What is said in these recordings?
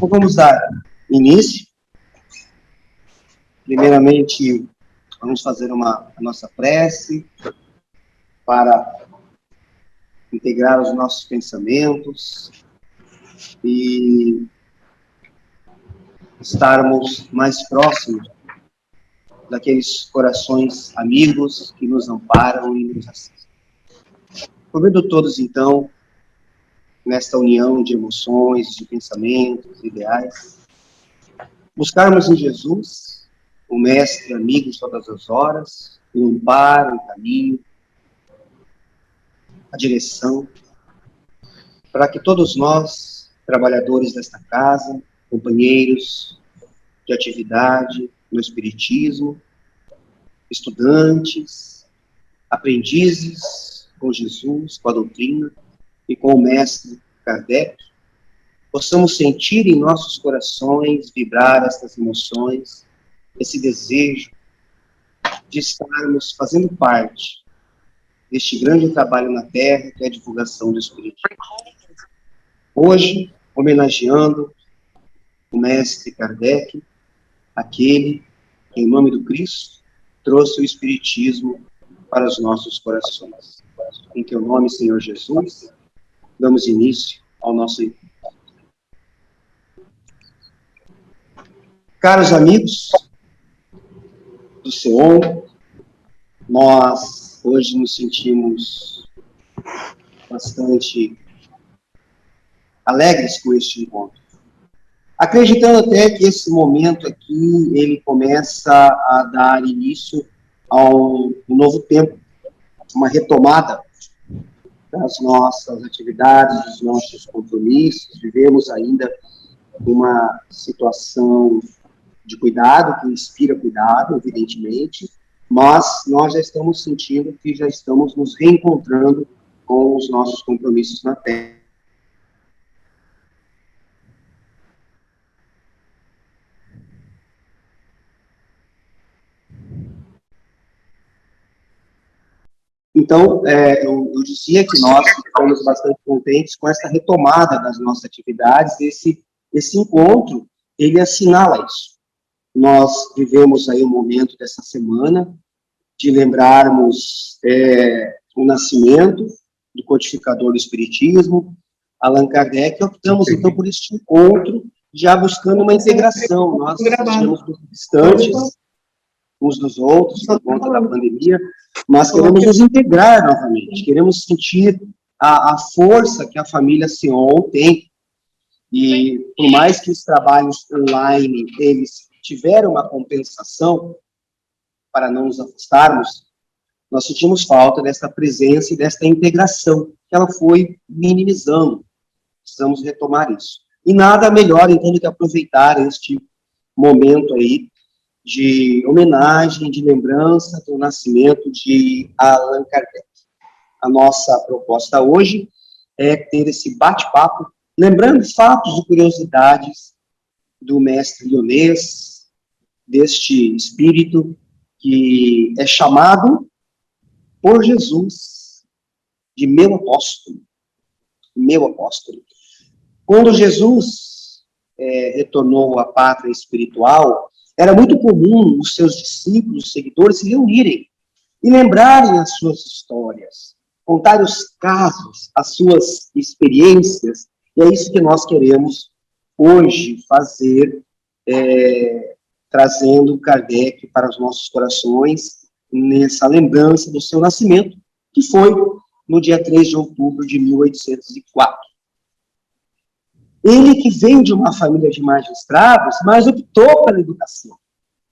Então, vamos dar início. Primeiramente, vamos fazer a nossa prece para integrar os nossos pensamentos e estarmos mais próximos daqueles corações amigos que nos amparam e nos assistem. Convido todos, então, nesta união de emoções, de pensamentos, ideais, buscarmos em Jesus, o mestre amigo de todas as horas, o amparo, o caminho, a direção, para que todos nós, trabalhadores desta casa, companheiros de atividade no Espiritismo, estudantes, aprendizes com Jesus, com a doutrina e com o mestre Kardec, possamos sentir em nossos corações vibrar estas emoções, esse desejo de estarmos fazendo parte deste grande trabalho na Terra, que é a divulgação do Espiritismo. Hoje, homenageando o mestre Kardec, aquele que, em nome do Cristo, trouxe o Espiritismo para os nossos corações. Em teu nome, Senhor Jesus, damos início ao nosso encontro. Caros amigos do SEON, nós hoje nos sentimos bastante alegres com este encontro, acreditando até que esse momento aqui, ele começa a dar início a um novo tempo, uma retomada das nossas atividades, dos nossos compromissos. Vivemos ainda uma situação de cuidado, que inspira cuidado, evidentemente, mas nós já estamos sentindo que já estamos nos reencontrando com os nossos compromissos na Terra. Então, eu dizia que nós ficamos bastante contentes com essa retomada das nossas atividades. Esse encontro, ele assinala isso. Nós vivemos aí um momento dessa semana de lembrarmos o nascimento do codificador do Espiritismo, Allan Kardec, e optamos, então, por este encontro, já buscando uma integração. Nós estivemos muito distantes uns dos outros, por conta da pandemia, mas queremos nos integrar novamente, queremos sentir a força que a família SEON tem, e por mais que os trabalhos online, eles tiveram uma compensação para não nos afastarmos, nós sentimos falta dessa presença e desta integração, que ela foi minimizando. Precisamos retomar isso. E nada melhor, então, do que aproveitar este momento aí de homenagem, de lembrança do nascimento de Allan Kardec. A nossa proposta hoje é ter esse bate-papo, lembrando fatos e curiosidades do mestre lyonês, deste espírito que é chamado por Jesus de meu apóstolo. Meu apóstolo. Quando Jesus retornou à pátria espiritual, era muito comum os seus discípulos, os seguidores, se reunirem e lembrarem as suas histórias, contarem os casos, as suas experiências, e é isso que nós queremos hoje fazer, trazendo Kardec para os nossos corações, nessa lembrança do seu nascimento, que foi no dia 3 de outubro de 1804. Ele que vem de uma família de magistrados, mas optou pela educação,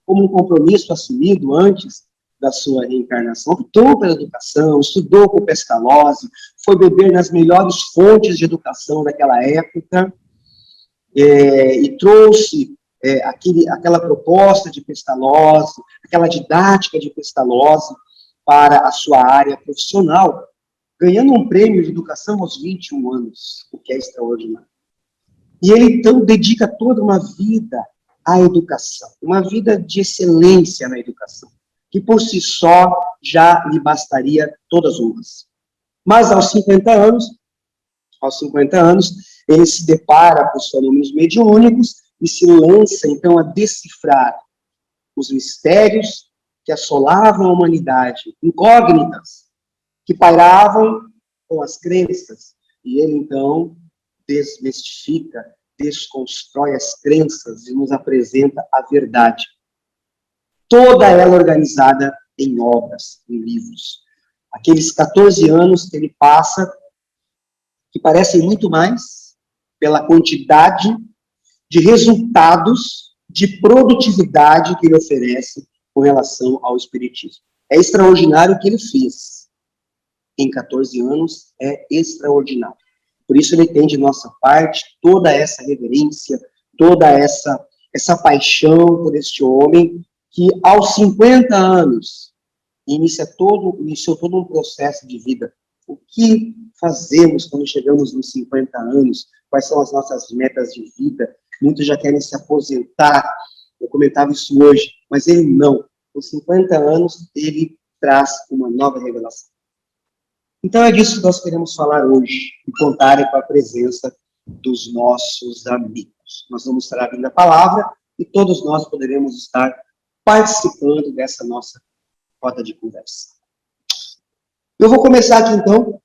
como um compromisso assumido antes da sua reencarnação, optou pela educação, estudou com Pestalozzi, foi beber nas melhores fontes de educação daquela época, e trouxe aquela proposta de Pestalozzi, aquela didática de Pestalozzi para a sua área profissional, ganhando um prêmio de educação aos 21 anos, o que é extraordinário. E ele, então, dedica toda uma vida à educação, uma vida de excelência na educação, que por si só já lhe bastaria todas umas. Mas aos 50 anos, ele se depara com os fenômenos mediúnicos e se lança, então, a decifrar os mistérios que assolavam a humanidade, incógnitas, que pairavam com as crenças. E ele, então, desmistifica, desconstrói as crenças e nos apresenta a verdade. Toda ela organizada em obras, em livros. Aqueles 14 anos que ele passa, que parecem muito mais pela quantidade de resultados de produtividade que ele oferece com relação ao espiritismo. É extraordinário o que ele fez em 14 anos, é extraordinário. Por isso ele tem de nossa parte toda essa reverência, toda essa paixão por este homem que aos 50 anos iniciou todo um processo de vida. O que fazemos quando chegamos nos 50 anos? Quais são as nossas metas de vida? Muitos já querem se aposentar. Eu comentava isso hoje, mas ele não. Com 50 anos, ele traz uma nova revelação. Então é disso que nós queremos falar hoje e contar com a presença dos nossos amigos. Nós vamos estar abrindo a palavra e todos nós poderemos estar participando dessa nossa roda de conversa. Eu vou começar aqui, então,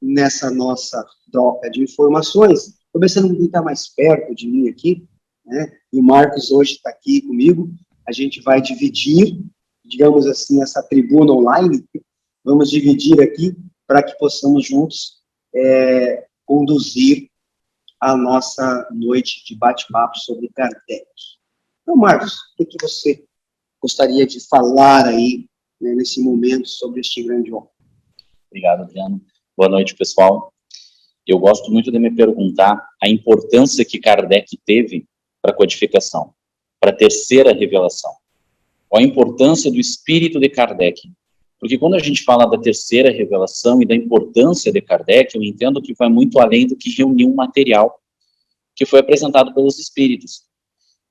nessa nossa troca de informações, começando com quem está mais perto de mim aqui, né? E o Marcos hoje está aqui comigo. A gente vai dividir, digamos assim, essa tribuna online. Vamos dividir aqui para que possamos juntos conduzir a nossa noite de bate-papo sobre Kardec. Então, Marcos, o que você gostaria de falar aí, né, nesse momento, sobre este grande homem? Obrigado, Adriano. Boa noite, pessoal. Eu gosto muito de me perguntar a importância que Kardec teve para a codificação, para a terceira revelação. Qual a importância do espírito de Kardec? Porque quando a gente fala da terceira revelação e da importância de Kardec, eu entendo que vai muito além do que reunir um material que foi apresentado pelos espíritos.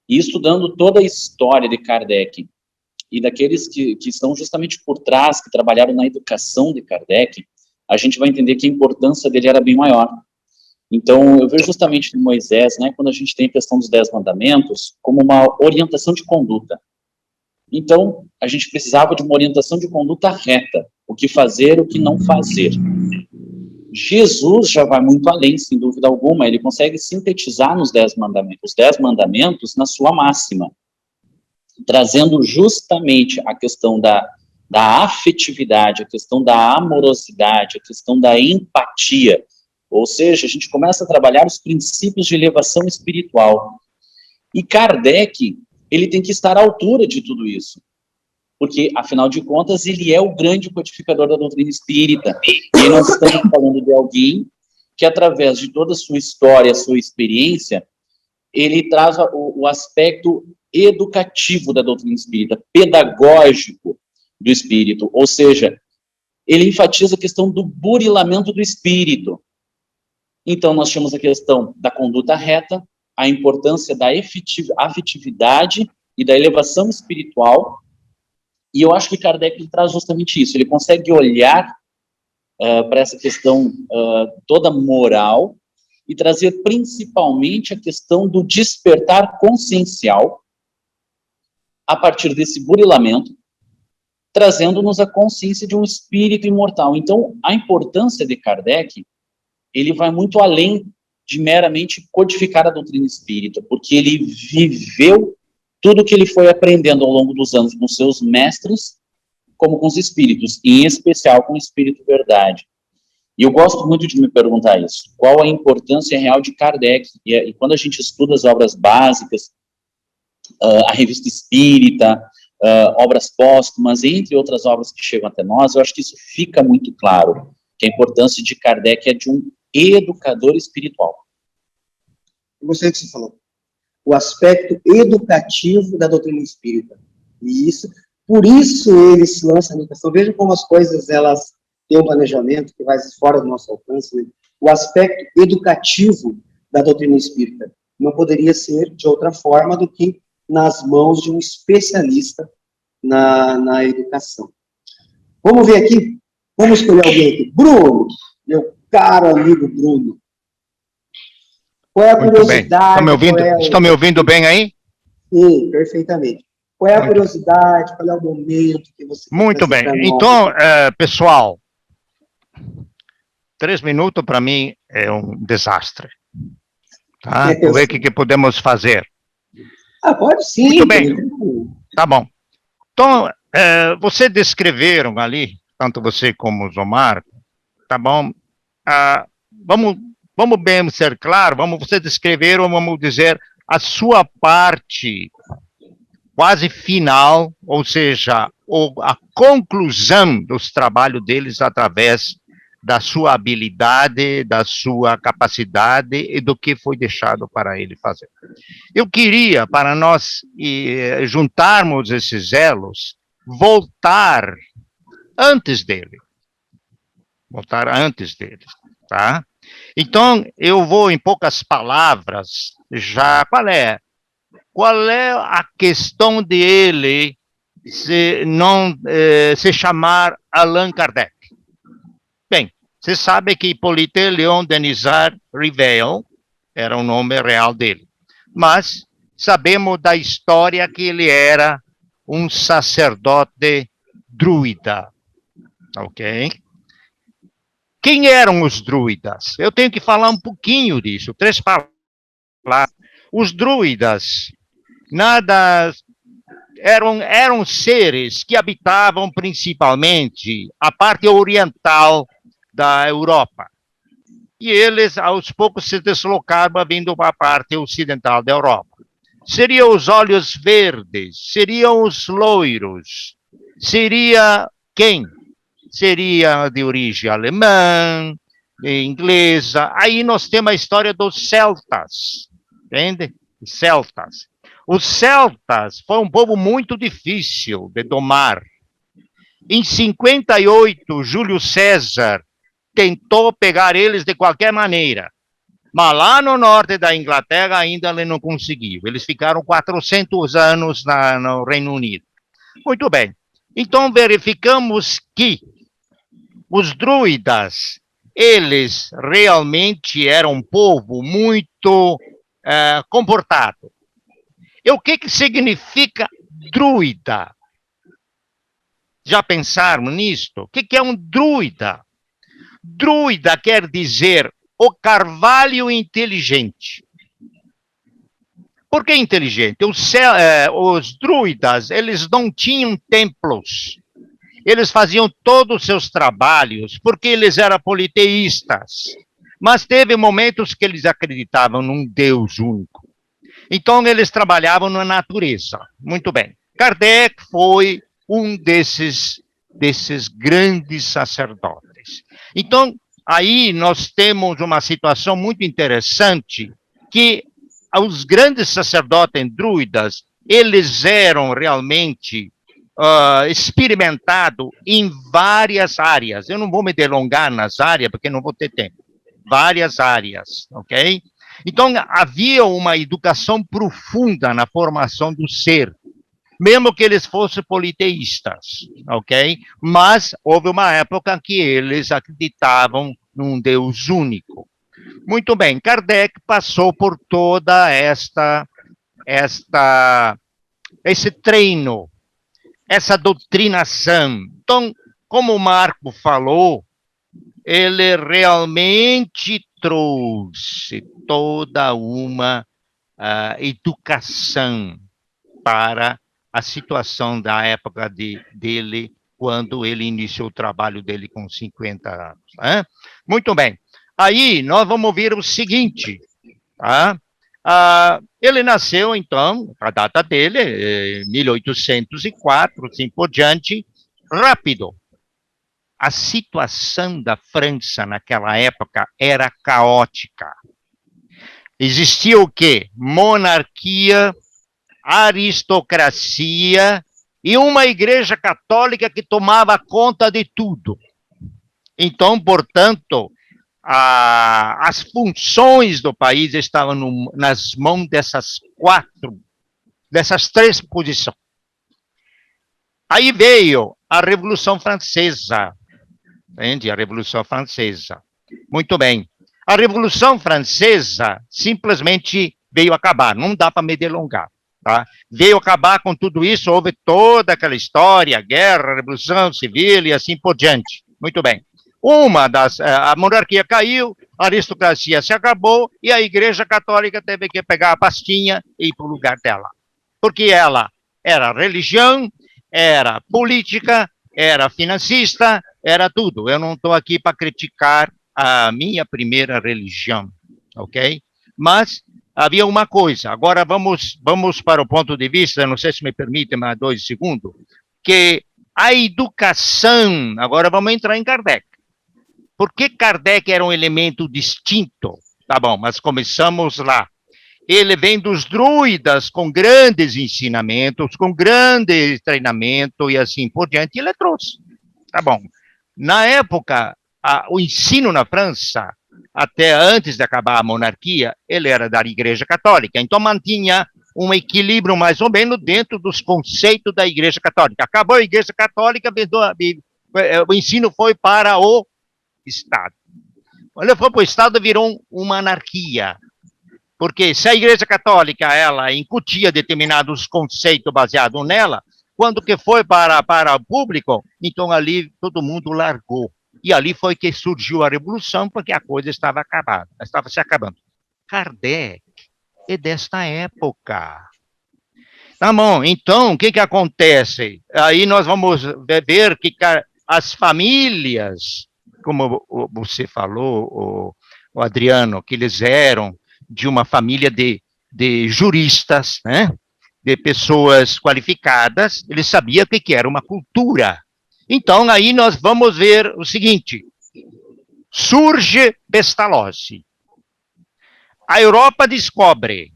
E estudando toda a história de Kardec e daqueles que estão justamente por trás, que trabalharam na educação de Kardec, a gente vai entender que a importância dele era bem maior. Então, eu vejo justamente em Moisés, né, quando a gente tem a questão dos 10 mandamentos, como uma orientação de conduta. Então, a gente precisava de uma orientação de conduta reta, o que fazer, o que não fazer. Jesus já vai muito além, sem dúvida alguma, ele consegue sintetizar nos 10 mandamentos, os 10 mandamentos na sua máxima, trazendo justamente a questão da afetividade, a questão da amorosidade, a questão da empatia. Ou seja, a gente começa a trabalhar os princípios de elevação espiritual. E Kardec, ele tem que estar à altura de tudo isso. Porque, afinal de contas, ele é o grande codificador da doutrina espírita. E nós estamos falando de alguém que, através de toda a sua história, a sua experiência, ele traz o aspecto educativo da doutrina espírita, pedagógico do espírito, ou seja, ele enfatiza a questão do burilamento do espírito. Então, nós temos a questão da conduta reta, a importância da afetividade e da elevação espiritual, e eu acho que Kardec traz justamente isso, ele consegue olhar para essa questão toda moral e trazer principalmente a questão do despertar consciencial a partir desse burilamento, trazendo-nos a consciência de um espírito imortal. Então, a importância de Kardec, ele vai muito além de meramente codificar a doutrina espírita, porque ele viveu tudo o que ele foi aprendendo ao longo dos anos com seus mestres, como com os espíritos, e em especial com o Espírito Verdade. E eu gosto muito de me perguntar isso, qual a importância real de Kardec? E quando a gente estuda as obras básicas, a Revista Espírita, obras póstumas, entre outras obras que chegam até nós, eu acho que isso fica muito claro, que a importância de Kardec é de um educador espiritual. Eu gostei do que você falou. O aspecto educativo da doutrina espírita. E isso, por isso ele se lança na educação. Veja como as coisas, elas têm um planejamento que vai fora do nosso alcance, né? O aspecto educativo da doutrina espírita não poderia ser de outra forma do que nas mãos de um especialista na educação. Vamos ver aqui? Vamos escolher alguém aqui. Bruno, meu caro amigo Bruno. Qual é a Muito bem. curiosidade? Estão me ouvindo bem aí? Sim, perfeitamente. Qual é a curiosidade? Qual é o momento que você quer Muito trazer bem. para nós? Então, pessoal, 3 minutos para mim é um desastre. Tá? Vamos ver o que podemos fazer. Pode sim. Muito bem. Tá bom. Então, vocês descreveram ali, tanto você como o Zomar, tá bom? Vamos bem ser claro, vocês descreveram, vamos dizer, a sua parte quase final, ou seja, a conclusão dos trabalhos deles através da sua habilidade, da sua capacidade e do que foi deixado para ele fazer. Eu queria, para nós juntarmos esses elos, voltar antes dele, tá? Então, eu vou, em poucas palavras, qual é a questão dele se chamar Allan Kardec? Bem, você sabe que Hippolyte Léon Denisard Rivel era o nome real dele, mas sabemos da história que ele era um sacerdote druida, ok? Quem eram os druidas? Eu tenho que falar um pouquinho disso, 3 palavras. Os druidas eram seres que habitavam principalmente a parte oriental da Europa. E eles, aos poucos, se deslocavam vindo para a parte ocidental da Europa. Seriam os olhos verdes, seriam os loiros, seria quem? Seria de origem alemã, inglesa. Aí nós temos a história dos celtas, entende? Celtas. Os celtas foi um povo muito difícil de domar. Em 58, Júlio César tentou pegar eles de qualquer maneira, mas lá no norte da Inglaterra ainda ele não conseguiu. Eles ficaram 400 anos no Reino Unido. Muito bem. Então verificamos que os druidas, eles realmente eram um povo muito comportado. E o que significa druida? Já pensaram nisto? O que é um druida? Druida quer dizer o carvalho inteligente. Por que inteligente? Os druidas, eles não tinham templos. Eles faziam todos os seus trabalhos porque eles eram politeístas. Mas teve momentos que eles acreditavam num Deus único. Então, eles trabalhavam na natureza. Muito bem. Kardec foi um desses grandes sacerdotes. Então, aí nós temos uma situação muito interessante, que os grandes sacerdotes druidas, eles eram realmente experimentados em várias áreas. Eu não vou me delongar nas áreas, porque não vou ter tempo. Várias áreas, ok? Então, havia uma educação profunda na formação do ser, mesmo que eles fossem politeístas, ok? Mas houve uma época que eles acreditavam num Deus único. Muito bem, Kardec passou por toda esse treino, essa doutrinação. Então, como o Marco falou, ele realmente trouxe toda uma educação para a situação da época dele, quando ele iniciou o trabalho dele com 50 anos. Né? Muito bem. Aí, nós vamos ver o seguinte, tá? Ele nasceu, então, a data dele, 1804, assim por diante, rápido. A situação da França naquela época era caótica. Existia o quê? Monarquia, aristocracia e uma igreja católica que tomava conta de tudo. Então, portanto, as funções do país estavam nas mãos dessas 3 posições. Aí veio a Revolução Francesa, entende? A Revolução Francesa. Muito bem. A Revolução Francesa simplesmente veio acabar, não dá para me delongar. Tá? Veio acabar com tudo isso, houve toda aquela história, guerra, revolução civil e assim por diante. Muito bem. A monarquia caiu, a aristocracia se acabou e a Igreja Católica teve que pegar a pastinha e ir para o lugar dela. Porque ela era religião, era política, era financista, era tudo. Eu não estou aqui para criticar a minha primeira religião, ok? Mas havia uma coisa, agora vamos para o ponto de vista, não sei se me permite mais 2 segundos, que a educação, agora vamos entrar em Kardec. Por que Kardec era um elemento distinto? Tá bom, mas começamos lá. Ele vem dos druidas com grandes ensinamentos, com grande treinamento e assim por diante, ele trouxe. Tá bom. Na época, o ensino na França, até antes de acabar a monarquia, ele era da Igreja Católica, então mantinha um equilíbrio mais ou menos dentro dos conceitos da Igreja Católica. Acabou a Igreja Católica, o ensino foi para o Estado. Quando ele foi para o Estado, virou uma anarquia. Porque se a Igreja Católica, ela incutia determinados conceitos baseados nela, quando que foi para o público, então ali todo mundo largou. E ali foi que surgiu a Revolução, porque a coisa estava acabada, estava se acabando. Kardec é desta época. Tá bom, então, o que acontece? Aí nós vamos ver que as famílias, como você falou, o Adriano, que eles eram de uma família de juristas, né? De pessoas qualificadas, eles sabiam o que era uma cultura. Então, aí nós vamos ver o seguinte, surge Pestalozzi. A Europa descobre,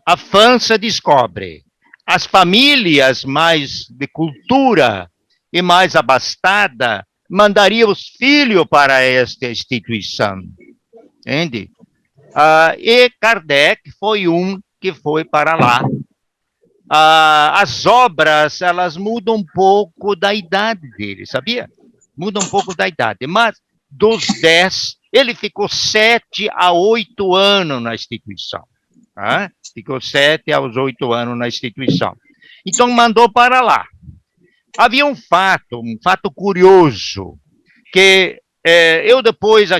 a França descobre, as famílias mais de cultura e mais abastada mandariam os filhos para esta instituição, entende? E Kardec foi um que foi para lá. As obras, elas mudam um pouco da idade dele, sabia? Mudam um pouco da idade, mas dos 10, ele ficou 7 a 8 anos na instituição. Tá? Ficou 7 aos 8 anos na instituição. Então, mandou para lá. Havia um fato curioso, que eu depois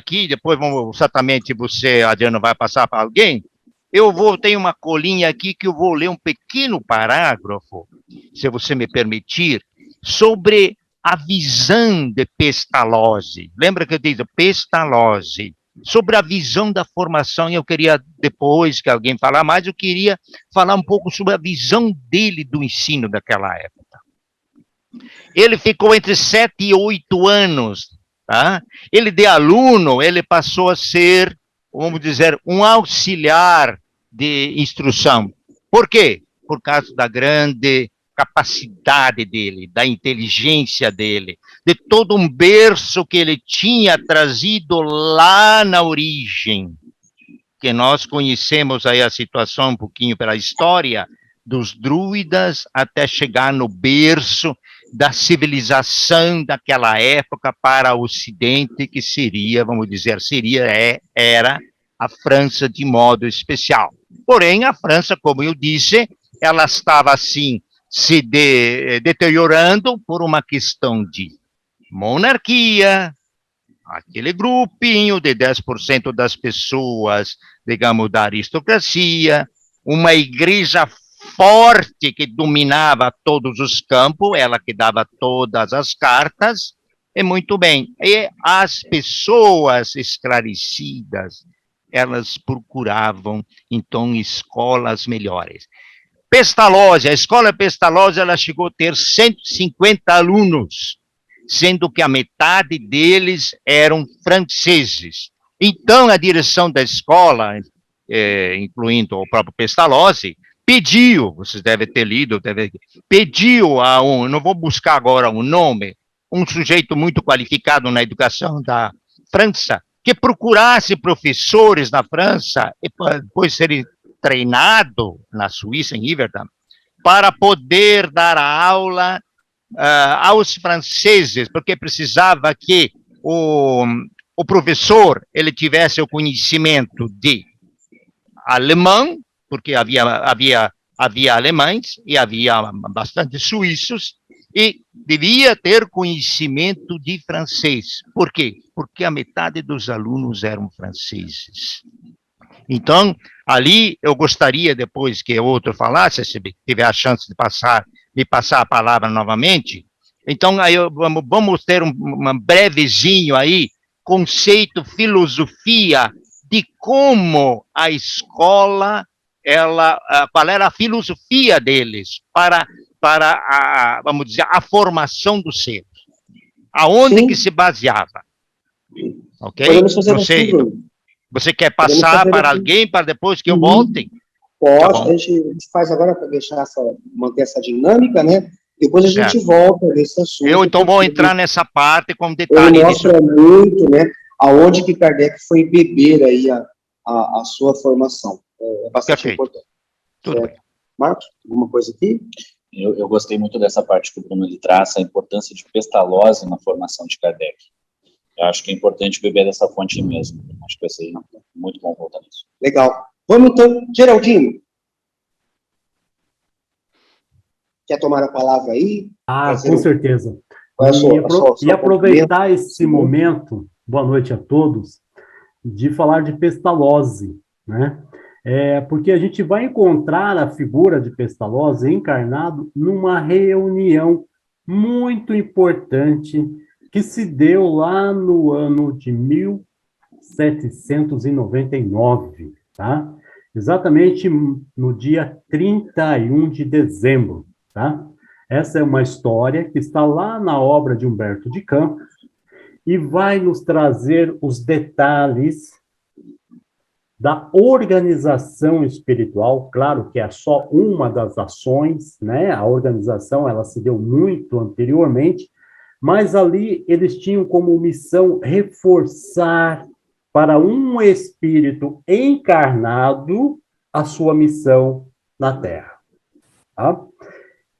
certamente você, Adriano, vai passar para alguém, tenho uma colinha aqui que eu vou ler um pequeno parágrafo, se você me permitir, sobre a visão de Pestalozzi. Lembra que eu disse Pestalozzi? Sobre a visão da formação, e eu queria, depois que alguém falar mais, eu queria falar um pouco sobre a visão dele do ensino daquela época. Ele ficou entre 7 e 8 anos, tá? Ele de aluno, ele passou a ser, vamos dizer, um auxiliar de instrução. Por quê? Por causa da grande capacidade dele, da inteligência dele, de todo um berço que ele tinha trazido lá na origem, que nós conhecemos aí a situação um pouquinho pela história, dos druidas até chegar no berço da civilização daquela época para o Ocidente, que seria, vamos dizer, era a França de modo especial. Porém, a França, como eu disse, ela estava assim, se deteriorando por uma questão de monarquia, aquele grupinho de 10% das pessoas, digamos, da aristocracia, uma igreja forte que dominava todos os campos, ela que dava todas as cartas, e muito bem. E as pessoas esclarecidas, elas procuravam, então, escolas melhores. Pestalozzi, a escola Pestalozzi, ela chegou a ter 150 alunos, sendo que a metade deles eram franceses. Então, a direção da escola, incluindo o próprio Pestalozzi, pediu, vocês devem ter lido, pediu não vou buscar agora o nome, um sujeito muito qualificado na educação da França, que procurasse professores na França, e depois serem treinado na Suíça, em Iverdon, para poder dar a aula aos franceses, porque precisava que o professor ele tivesse o conhecimento de alemão, porque havia alemães e havia bastante suíços, e devia ter conhecimento de francês. Por quê? Porque a metade dos alunos eram franceses. Então, ali eu gostaria, depois que o outro falasse, se tiver a chance de me passar a palavra novamente, então aí vamos ter um brevezinho aí, conceito, filosofia, de como a escola, qual era a filosofia deles para vamos dizer, a formação do ser. Aonde que se baseava? Ok? Podemos fazer Não sei. assim, Bruno. Você quer passar para alguém para depois que eu volte? Pode, Tá a gente faz agora para manter essa dinâmica, né? Depois a gente volta nesse assunto. Eu então vou entrar nessa parte com Ele detalhe. mostra muito, né, aonde que Kardec foi beber aí a sua formação. É bastante importante. Tudo bem. Marcos, alguma coisa aqui? Eu gostei muito dessa parte que o Bruno ele traça, a importância de Pestalozzi na formação de Kardec. Eu acho que é importante beber dessa fonte mesmo. Acho que vai ser muito bom voltar nisso. Legal. Vamos então, Geraldinho. Quer tomar a palavra aí? Com certeza. E aproveitar esse momento, boa noite a todos, de falar de Pestalozzi, né? Porque a gente vai encontrar a figura de Pestalozzi encarnado numa reunião muito importante que se deu lá no ano de 1799, tá? Exatamente no dia 31 de dezembro, tá? Essa é uma história que está lá na obra de Humberto de Campos e vai nos trazer os detalhes da organização espiritual. Claro que é só uma das ações, né? A organização, ela se deu muito anteriormente, mas ali eles tinham como missão reforçar para um espírito encarnado a sua missão na Terra. Tá?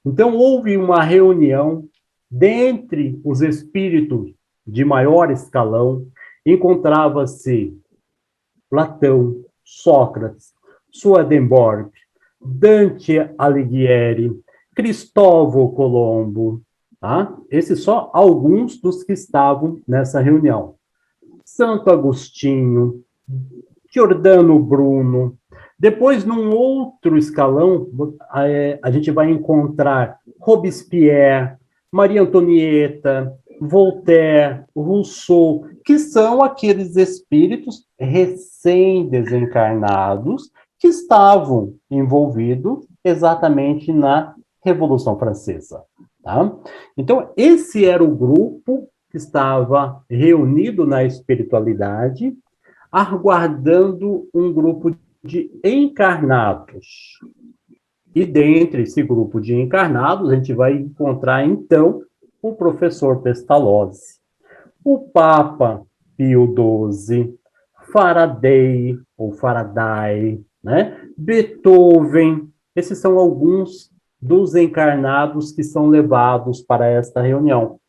Então, houve uma reunião dentre os espíritos de maior escalão, encontrava-se Platão, Sócrates, Swedenborg, Dante Alighieri, Cristóvão Colombo, tá? Esses só alguns dos que estavam nessa reunião. Santo Agostinho, Giordano Bruno. Depois, num outro escalão, a gente vai encontrar Robespierre, Maria Antonieta, Voltaire, Rousseau, que são aqueles espíritos recém-desencarnados que estavam envolvidos exatamente na Revolução Francesa. Tá? Então, esse era o grupo que estava reunido na espiritualidade, aguardando um grupo de encarnados. E dentre esse grupo de encarnados, a gente vai encontrar, então, o professor Pestalozzi, o Papa Pio XII, Faraday, ou Faraday, né? Beethoven. Esses são alguns dos encarnados que são levados para esta reunião.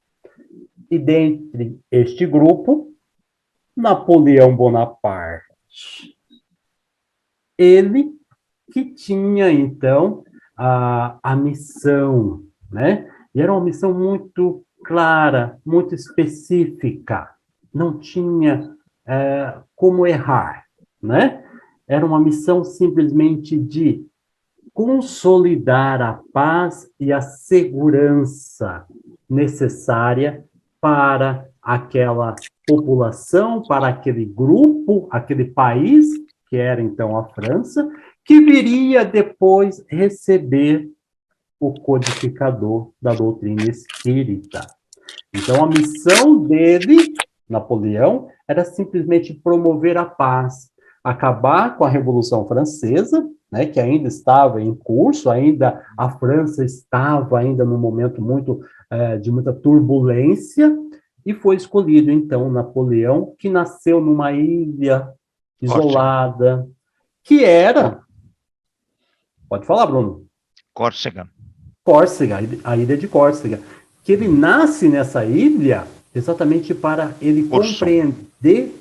E dentre este grupo, Napoleão Bonaparte. Ele que tinha, então, a missão, né? E era uma missão muito clara, muito específica. Não tinha como errar, né? Era uma missão simplesmente de consolidar a paz e a segurança necessária para aquela população, para aquele grupo, aquele país, que era então a França, que viria depois receber o codificador da doutrina espírita. Então, a missão dele, Napoleão, era simplesmente promover a paz, acabar com a Revolução Francesa, né, que ainda estava em curso, ainda a França estava ainda num momento de muita turbulência, e foi escolhido, então, Napoleão, que nasceu numa ilha isolada, que era... Pode falar, Bruno. Córcega, a ilha de Córcega. Que ele nasce nessa ilha exatamente para ele Por som. compreender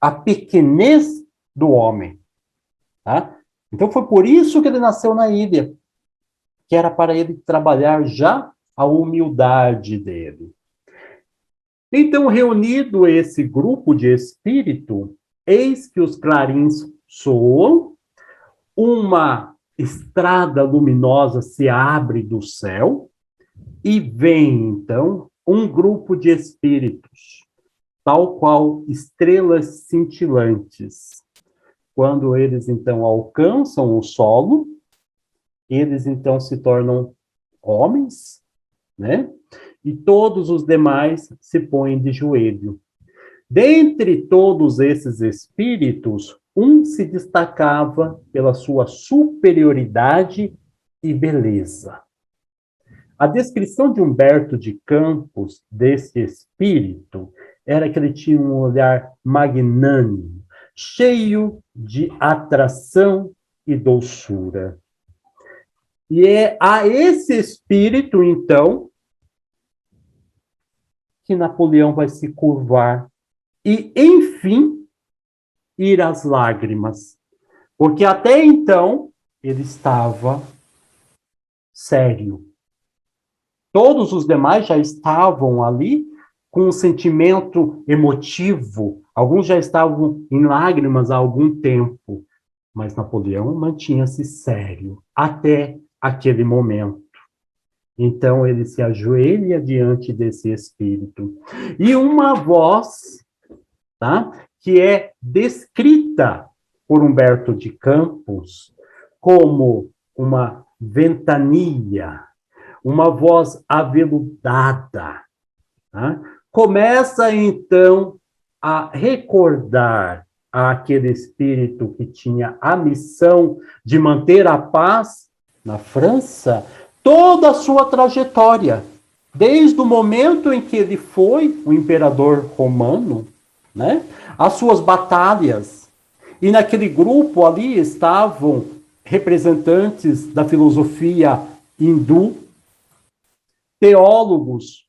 a pequenez do homem. Tá? Então foi por isso que ele nasceu na ilha, que era para ele trabalhar já a humildade dele. Então, reunido esse grupo de espírito, eis que os clarins soam, uma estrada luminosa se abre do céu, e vem, então, um grupo de espíritos, tal qual estrelas cintilantes. Quando eles, então, alcançam o solo, eles, então, se tornam homens, né? E todos os demais se põem de joelho. Dentre todos esses espíritos, um se destacava pela sua superioridade e beleza. A descrição de Humberto de Campos desse espírito era que ele tinha um olhar magnânimo, cheio de atração e doçura. E é a esse espírito, então, que Napoleão vai se curvar e, enfim, ir às lágrimas. Porque até então ele estava sério. Todos os demais já estavam ali com um sentimento emotivo. Alguns já estavam em lágrimas há algum tempo. Mas Napoleão mantinha-se sério até aquele momento. Então ele se ajoelha diante desse espírito. E uma voz, tá, que é descrita por Humberto de Campos como uma ventania, uma voz aveludada, tá, começa então a recordar àquele espírito que tinha a missão de manter a paz na França, toda a sua trajetória, desde o momento em que ele foi o imperador romano, né, as suas batalhas. E naquele grupo ali estavam representantes da filosofia hindu, teólogos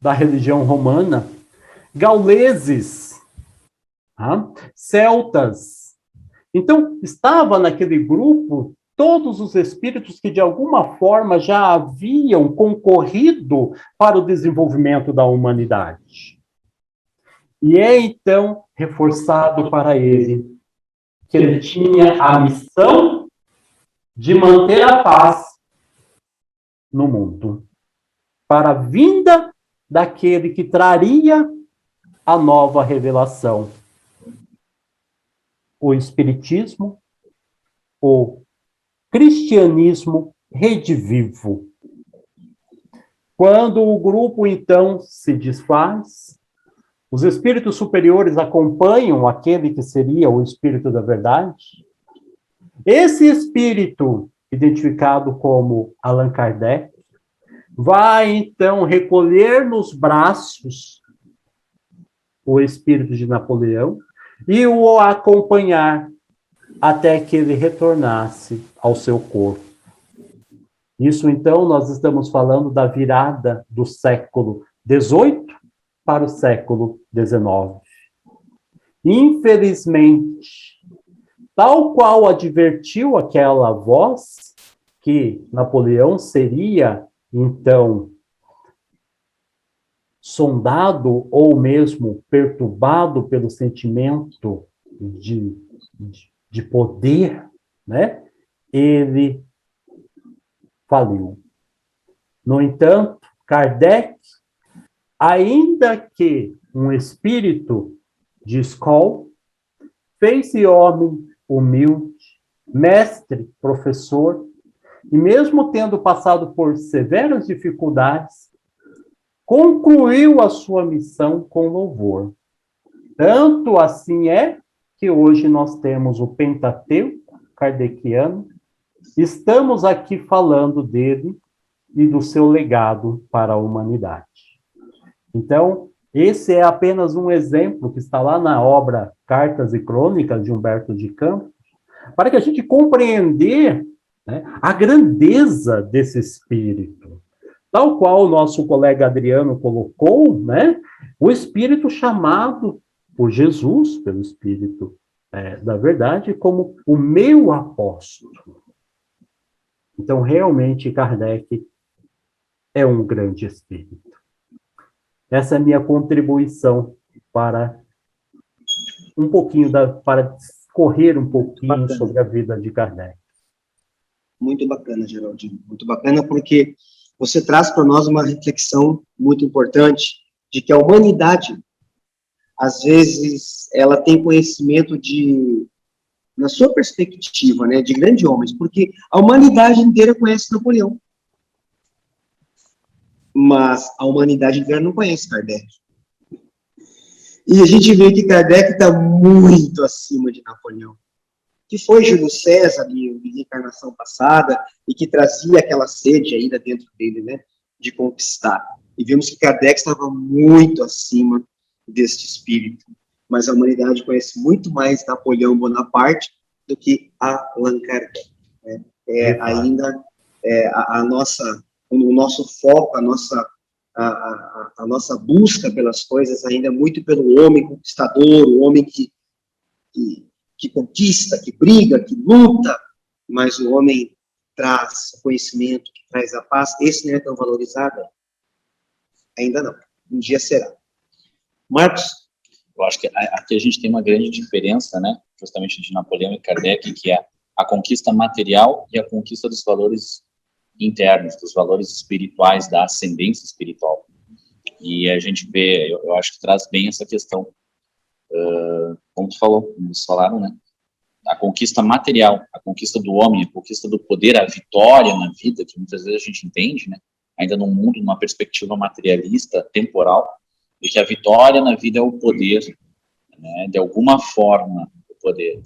da religião romana, gauleses, tá, celtas. Então, estava naquele grupo todos os espíritos que, de alguma forma, já haviam concorrido para o desenvolvimento da humanidade. E é, então, reforçado para ele que ele tinha a missão de manter a paz no mundo, para a vinda daquele que traria a nova revelação. O Espiritismo, o cristianismo redivivo. Quando o grupo, então, se desfaz, os espíritos superiores acompanham aquele que seria o espírito da verdade. Esse espírito, identificado como Allan Kardec, vai, então, recolher nos braços o espírito de Napoleão e o acompanhar até que ele retornasse ao seu corpo. Isso, então, nós estamos falando da virada do século XVIII para o século XIX. Infelizmente, tal qual advertiu aquela voz, que Napoleão seria, então, sondado ou mesmo perturbado pelo sentimento de poder, né? Ele faliu. No entanto, Kardec, ainda que um espírito de escola, fez-se homem humilde, mestre, professor, e mesmo tendo passado por severas dificuldades, concluiu a sua missão com louvor. Tanto assim é que hoje nós temos o Pentateuco kardeciano, estamos aqui falando dele e do seu legado para a humanidade. Então, esse é apenas um exemplo que está lá na obra Cartas e Crônicas de Humberto de Campos, para que a gente compreender, né, a grandeza desse espírito. Tal qual o nosso colega Adriano colocou, né? O Espírito chamado por Jesus, pelo Espírito da verdade, como o meu apóstolo. Então, realmente, Kardec é um grande espírito. Essa é a minha contribuição para para discorrer um pouquinho Bacana. sobre a vida de Kardec. Muito bacana, Geraldinho. Muito bacana, porque você traz para nós uma reflexão muito importante de que a humanidade, às vezes, ela tem conhecimento na sua perspectiva, né, de grandes homens, porque a humanidade inteira conhece Napoleão. Mas a humanidade inteira não conhece Kardec. E a gente vê que Kardec está muito acima de Napoleão, que foi Júlio César em reencarnação passada e que trazia aquela sede ainda dentro dele, né, de conquistar. E vimos que Kardec estava muito acima deste espírito. Mas a humanidade conhece muito mais Napoleão Bonaparte do que Allan Kardec. Né? O nosso foco, a nossa busca pelas coisas ainda é muito pelo homem conquistador, o homem que conquista, que briga, que luta, mas o homem traz o conhecimento, que traz a paz. Esse não é tão valorizado? Ainda não. Um dia será. Marcos? Eu acho que aqui a gente tem uma grande diferença, né, justamente de Napoleão e Kardec, que é a conquista material e a conquista dos valores internos, dos valores espirituais, da ascendência espiritual. E a gente vê, eu acho que traz bem essa questão, como tu falou, como eles falaram, né, a conquista material, a conquista do homem, a conquista do poder, a vitória na vida, que muitas vezes a gente entende, né, ainda num mundo, numa perspectiva materialista, temporal, de que a vitória na vida é o poder, né, de alguma forma, o poder.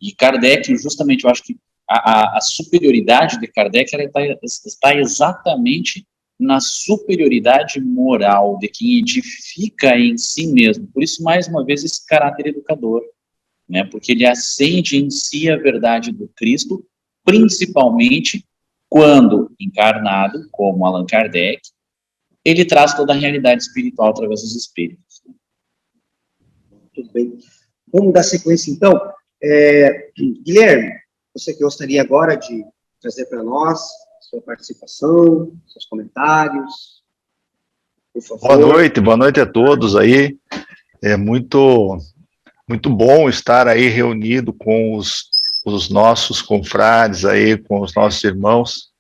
E Kardec, justamente, eu acho que a superioridade de Kardec ela está exatamente na superioridade moral de quem edifica em si mesmo. Por isso, mais uma vez, esse caráter educador, né, porque ele acende em si a verdade do Cristo, principalmente quando encarnado, como Allan Kardec, ele traz toda a realidade espiritual através dos espíritos. Tudo bem. Vamos dar sequência, então. Guilherme, você que gostaria agora de trazer para nós sua participação, seus comentários, por favor. Boa noite a todos aí. É muito bom estar aí reunido com os nossos confrades aí, com os nossos irmãos,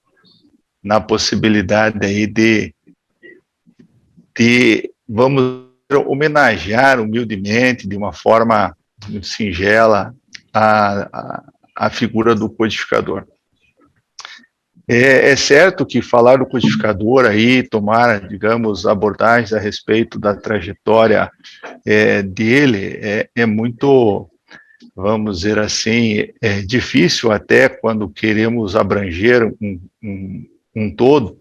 na possibilidade aí de vamos homenagear humildemente, de uma forma muito singela, a figura do codificador. É certo que falar do codificador aí, tomar, digamos, abordagens a respeito da trajetória dele, é muito, vamos dizer assim, difícil até quando queremos abranger um todo,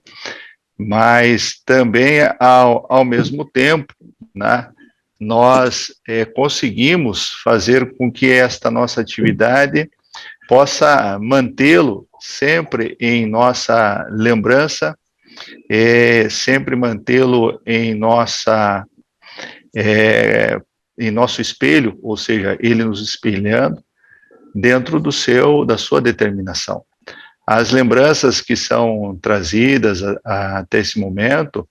mas também, ao mesmo tempo, né, nós conseguimos fazer com que esta nossa atividade possa mantê-lo sempre em nossa lembrança, sempre mantê-lo em nosso espelho, ou seja, ele nos espelhando dentro da sua determinação. As lembranças que são trazidas até esse momento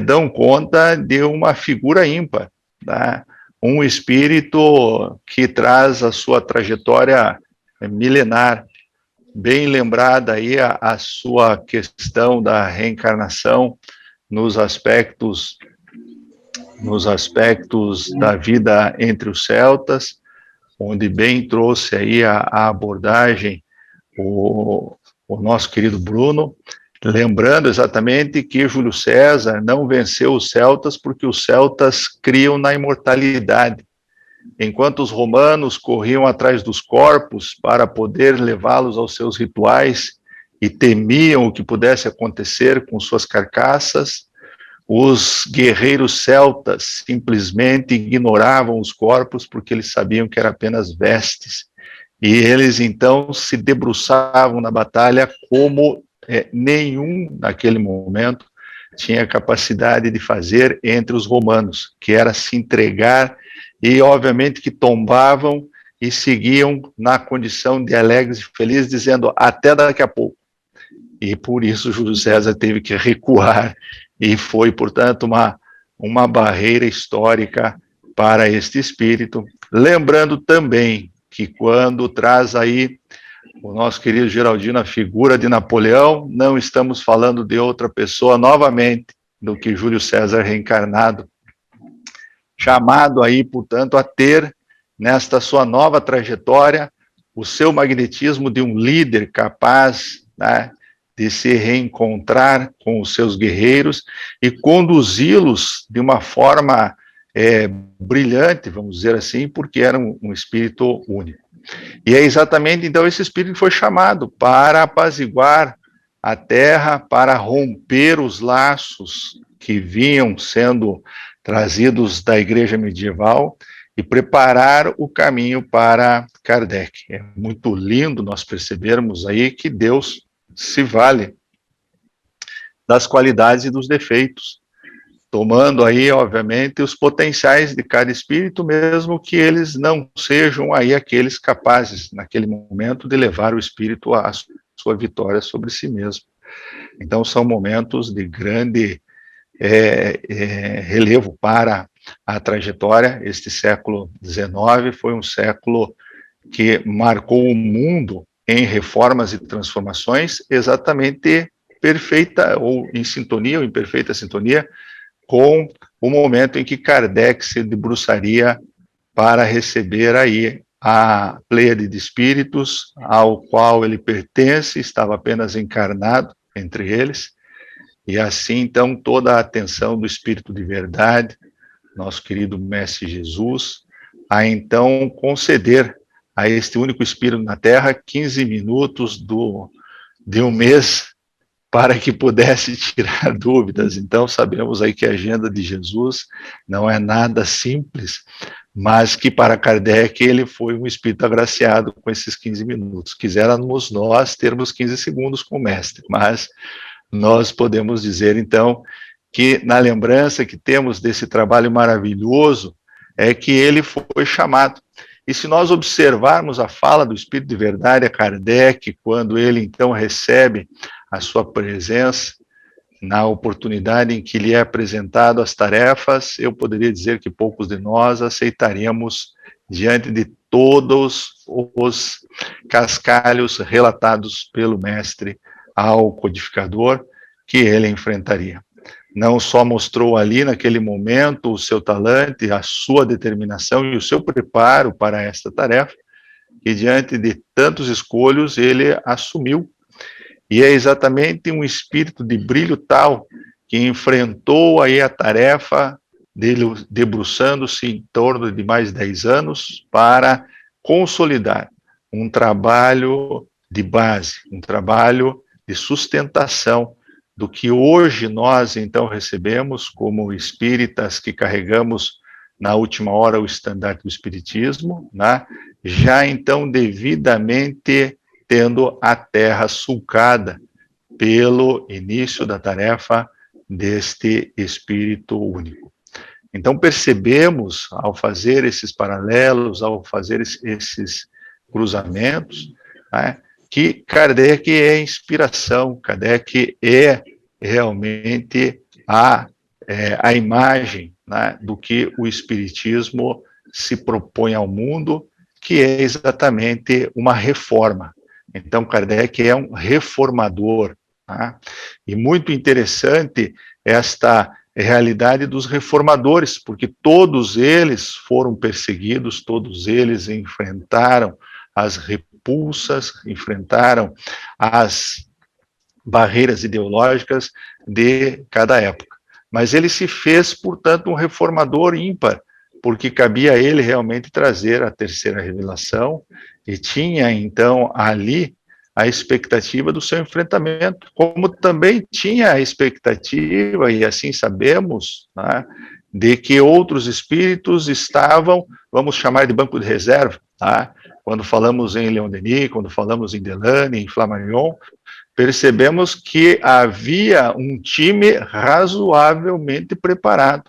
dão conta de uma figura ímpar, tá? Um espírito que traz a sua trajetória milenar, bem lembrada aí a sua questão da reencarnação nos aspectos da vida entre os celtas, onde bem trouxe aí a abordagem o nosso querido Bruno, lembrando exatamente que Júlio César não venceu os celtas porque os celtas criam na imortalidade. Enquanto os romanos corriam atrás dos corpos para poder levá-los aos seus rituais e temiam o que pudesse acontecer com suas carcaças, os guerreiros celtas simplesmente ignoravam os corpos porque eles sabiam que eram apenas vestes. E eles, então, se debruçavam na batalha como nenhum, naquele momento, tinha capacidade de fazer entre os romanos, que era se entregar, e obviamente que tombavam e seguiam na condição de alegres e felizes, dizendo até daqui a pouco. E por isso Júlio César teve que recuar, e foi, portanto, uma barreira histórica para este espírito. Lembrando também que quando traz aí o nosso querido Geraldino a figura de Napoleão, não estamos falando de outra pessoa novamente do que Júlio César reencarnado, chamado aí, portanto, a ter nesta sua nova trajetória o seu magnetismo de um líder capaz, né, de se reencontrar com os seus guerreiros e conduzi-los de uma forma brilhante, vamos dizer assim, porque era um espírito único. E é exatamente, então, esse espírito foi chamado para apaziguar a terra, para romper os laços que vinham sendo trazidos da igreja medieval e preparar o caminho para Kardec. É muito lindo nós percebermos aí que Deus se vale das qualidades e dos defeitos, tomando aí, obviamente, os potenciais de cada espírito, mesmo que eles não sejam aí aqueles capazes, naquele momento, de levar o espírito à sua vitória sobre si mesmo. Então, são momentos de grande relevo para a trajetória. Este século XIX foi um século que marcou o mundo em reformas e transformações exatamente perfeita, ou em sintonia, ou em perfeita sintonia, com o momento em que Kardec se debruçaria para receber aí a pleiade de espíritos ao qual ele pertence, estava apenas encarnado entre eles, e assim, então, toda a atenção do Espírito de Verdade, nosso querido Mestre Jesus, a então conceder a este único Espírito na Terra 15 minutos de um mês para que pudesse tirar dúvidas. Então, sabemos aí que a agenda de Jesus não é nada simples, mas que para Kardec ele foi um espírito agraciado com esses 15 minutos. Quiséramos nós termos 15 segundos com o mestre, mas nós podemos dizer, então, que na lembrança que temos desse trabalho maravilhoso é que ele foi chamado. E se nós observarmos a fala do Espírito de Verdade a Kardec, quando ele, então, recebe a sua presença, na oportunidade em que lhe é apresentado as tarefas, eu poderia dizer que poucos de nós aceitaríamos diante de todos os cascalhos relatados pelo mestre ao codificador que ele enfrentaria. Não só mostrou ali naquele momento o seu talento, a sua determinação e o seu preparo para esta tarefa, que diante de tantos escolhos ele assumiu. E é exatamente um espírito de brilho tal que enfrentou aí a tarefa dele, debruçando-se em torno de mais de 10 anos para consolidar um trabalho de base, um trabalho de sustentação do que hoje nós, então, recebemos como espíritas que carregamos na última hora o estandarte do espiritismo, né? Já, então, devidamente tendo a terra sulcada pelo início da tarefa deste Espírito único. Então, percebemos, ao fazer esses paralelos, ao fazer esses cruzamentos, né, que Kardec é inspiração, Kardec é realmente a imagem, né, do que o Espiritismo se propõe ao mundo, que é exatamente uma reforma. Então, Kardec é um reformador, tá? E muito interessante esta realidade dos reformadores, porque todos eles foram perseguidos, todos eles enfrentaram as repulsas, enfrentaram as barreiras ideológicas de cada época. Mas ele se fez, portanto, um reformador ímpar, porque cabia a ele realmente trazer a terceira revelação, e tinha, então, ali a expectativa do seu enfrentamento, como também tinha a expectativa, e assim sabemos, né, de que outros espíritos estavam, vamos chamar de banco de reserva, tá? Quando falamos em Leon Denis, quando falamos em Delane, em Flammarion, percebemos que havia um time razoavelmente preparado,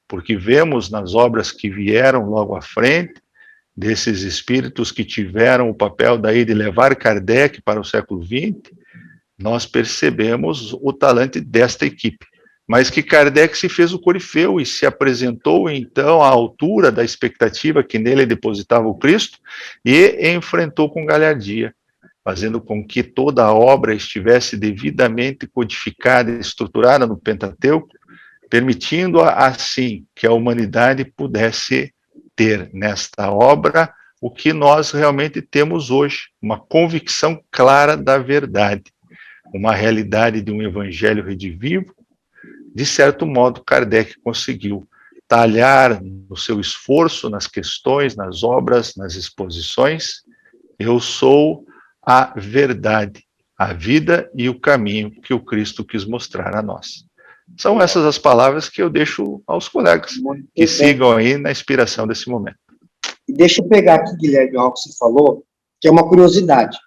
porque vemos nas obras que vieram logo à frente, desses espíritos que tiveram o papel daí de levar Kardec para o século XX, nós percebemos o talento desta equipe. Mas que Kardec se fez o corifeu e se apresentou, então, à altura da expectativa que nele depositava o Cristo e enfrentou com galhardia, fazendo com que toda a obra estivesse devidamente codificada e estruturada no Pentateuco, permitindo, assim, que a humanidade pudesse ter nesta obra o que nós realmente temos hoje, uma convicção clara da verdade, uma realidade de um evangelho redivivo. De certo modo, Kardec conseguiu talhar no seu esforço, nas questões, nas obras, nas exposições. Eu sou a verdade, a vida e o caminho que o Cristo quis mostrar a nós. São essas as palavras que eu deixo aos colegas, que sigam aí na inspiração desse momento. Deixa eu pegar aqui, Guilherme, algo que você falou, que é uma curiosidade,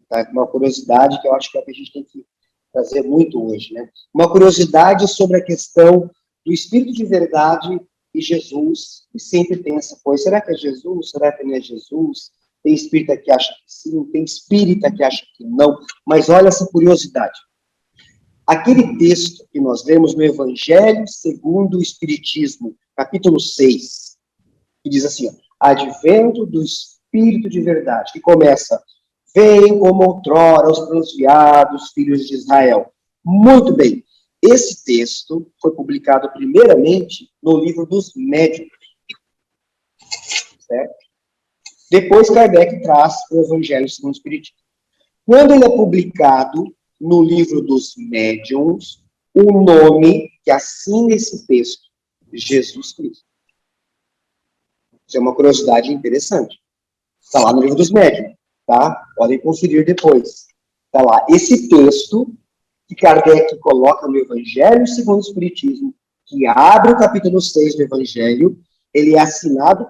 tá? Uma curiosidade que eu acho que é o que a gente tem que trazer muito hoje, né? Uma curiosidade sobre a questão do Espírito de verdade e Jesus, e sempre tem essa coisa, será que é Jesus? Será que não é Jesus? Tem espírita que acha que sim, tem espírita que acha que não, mas olha essa curiosidade. Aquele texto que nós lemos no Evangelho segundo o Espiritismo, capítulo 6, que diz assim, ó, advento do Espírito de verdade, que começa, vem como outrora os transviados filhos de Israel. Muito bem, esse texto foi publicado primeiramente no livro dos Médiuns, certo? Depois Kardec traz o Evangelho segundo o Espiritismo. Quando ele é publicado no livro dos Médiuns, o nome que assina esse texto, Jesus Cristo. Isso é uma curiosidade interessante. Está lá no livro dos Médiuns, tá? Podem conferir depois. Está lá. Esse texto que Kardec coloca no Evangelho segundo o Espiritismo, que abre o capítulo 6 do Evangelho, ele é assinado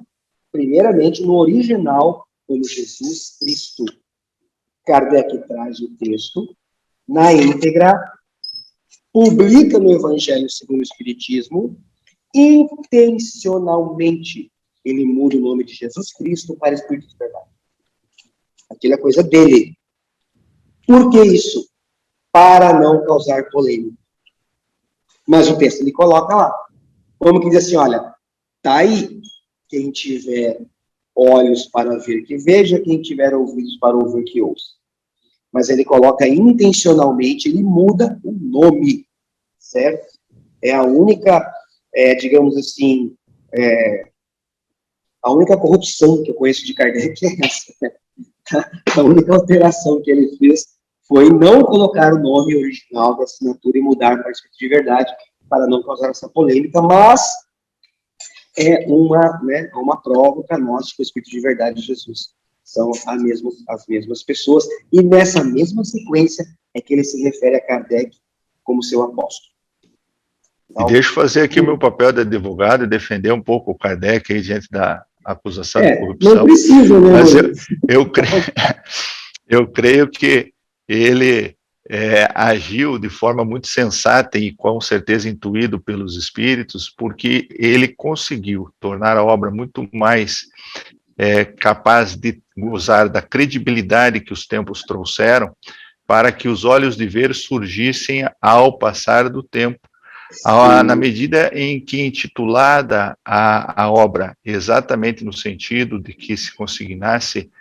primeiramente no original como Jesus Cristo. Kardec traz o texto na íntegra, publica no Evangelho segundo o Espiritismo, intencionalmente ele muda o nome de Jesus Cristo para Espírito de verdade. Aquilo é coisa dele. Por que isso? Para não causar polêmica. Mas o texto ele coloca lá. Como que diz assim, olha, tá aí, quem tiver olhos para ver que veja, quem tiver ouvidos para ouvir que ouça. Mas ele coloca intencionalmente, ele muda o nome, certo? É a única, digamos assim, a única corrupção que eu conheço de Kardec é essa. A única alteração que ele fez foi não colocar o nome original da assinatura e mudar para Espírito de verdade, para não causar essa polêmica, mas é uma prova para nós que o Espírito de verdade de Jesus são as mesmas pessoas, e nessa mesma sequência é que ele se refere a Kardec como seu apóstolo. Então, e deixa eu fazer aqui o meu papel de advogado e defender um pouco o Kardec aí diante da acusação de corrupção. Não precisa, né? Mas eu creio que ele agiu de forma muito sensata e com certeza intuído pelos espíritos, porque ele conseguiu tornar a obra muito mais capaz de gozar da credibilidade que os tempos trouxeram, para que os olhos de ver surgissem ao passar do tempo, na medida em que intitulada a obra exatamente no sentido de que se consignasse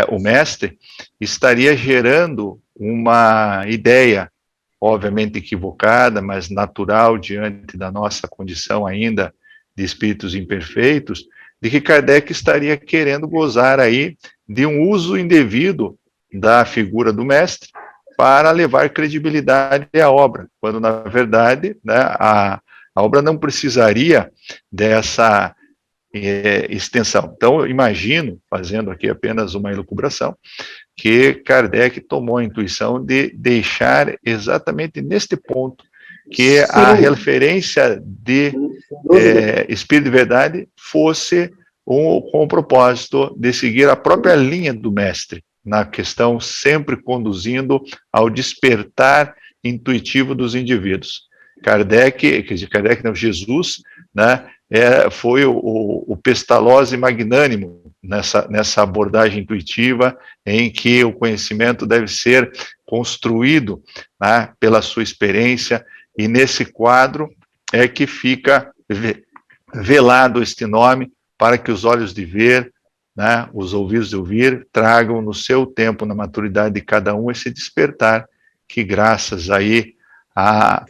o mestre, estaria gerando uma ideia, obviamente equivocada, mas natural diante da nossa condição ainda de espíritos imperfeitos, de que Kardec estaria querendo gozar aí de um uso indevido da figura do mestre para levar credibilidade à obra, quando, na verdade, né, a obra não precisaria dessa extensão. Então, eu imagino, fazendo aqui apenas uma elucubração, que Kardec tomou a intuição de deixar exatamente neste ponto que a referência de Espírito de Verdade fosse com o propósito de seguir a própria linha do mestre, na questão, sempre conduzindo ao despertar intuitivo dos indivíduos. Kardec não, Jesus, né, foi o Pestalozzi magnânimo nessa abordagem intuitiva, em que o conhecimento deve ser construído, né, pela sua experiência, e nesse quadro é que fica velado este nome, para que os olhos de ver, né, os ouvidos de ouvir, tragam no seu tempo, na maturidade de cada um, esse despertar, que graças aí a,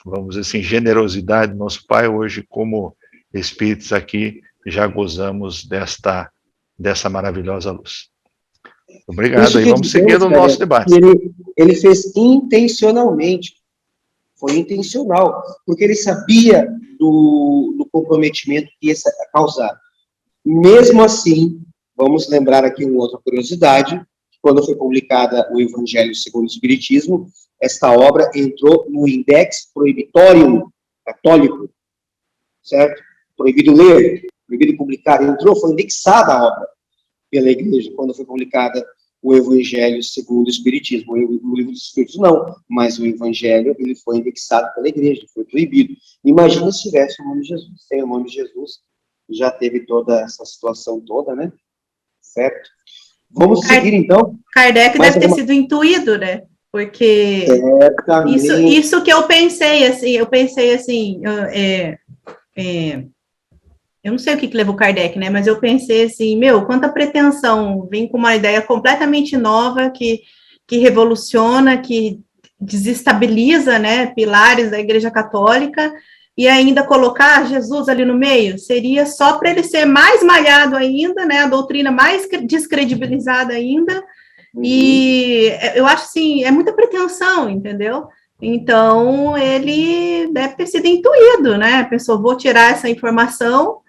vamos dizer assim, generosidade do nosso Pai, hoje, como espíritos aqui, já gozamos dessa maravilhosa luz. Obrigado, aí vamos seguindo o nosso debate. Ele fez intencionalmente, foi intencional, porque ele sabia do comprometimento que ia causar. Mesmo assim, vamos lembrar aqui uma outra curiosidade, quando foi publicada o Evangelho segundo o Espiritismo, esta obra entrou no Index Prohibitorium católico, certo? Proibido ler, proibido publicar, foi indexada a obra pela Igreja, quando foi publicada o Evangelho segundo o Espiritismo. O Livro dos Espíritos não, mas o Evangelho, ele foi indexado pela Igreja, foi proibido. Imagina se tivesse o nome de Jesus, sem o nome de Jesus, já teve toda essa situação toda, né? Certo? Vamos seguir, então. Kardec deve ter sido intuído, né? Porque isso que eu pensei assim, eu não sei o que levou Kardec, né? Mas eu pensei assim, quanta pretensão, vem com uma ideia completamente nova, que revoluciona, que desestabiliza, né, pilares da Igreja Católica, e ainda colocar Jesus ali no meio, seria só para ele ser mais malhado ainda, né, a doutrina mais descredibilizada ainda, e eu acho assim, é muita pretensão, entendeu? Então, ele deve ter sido intuído, né, pensou, vou tirar essa informação,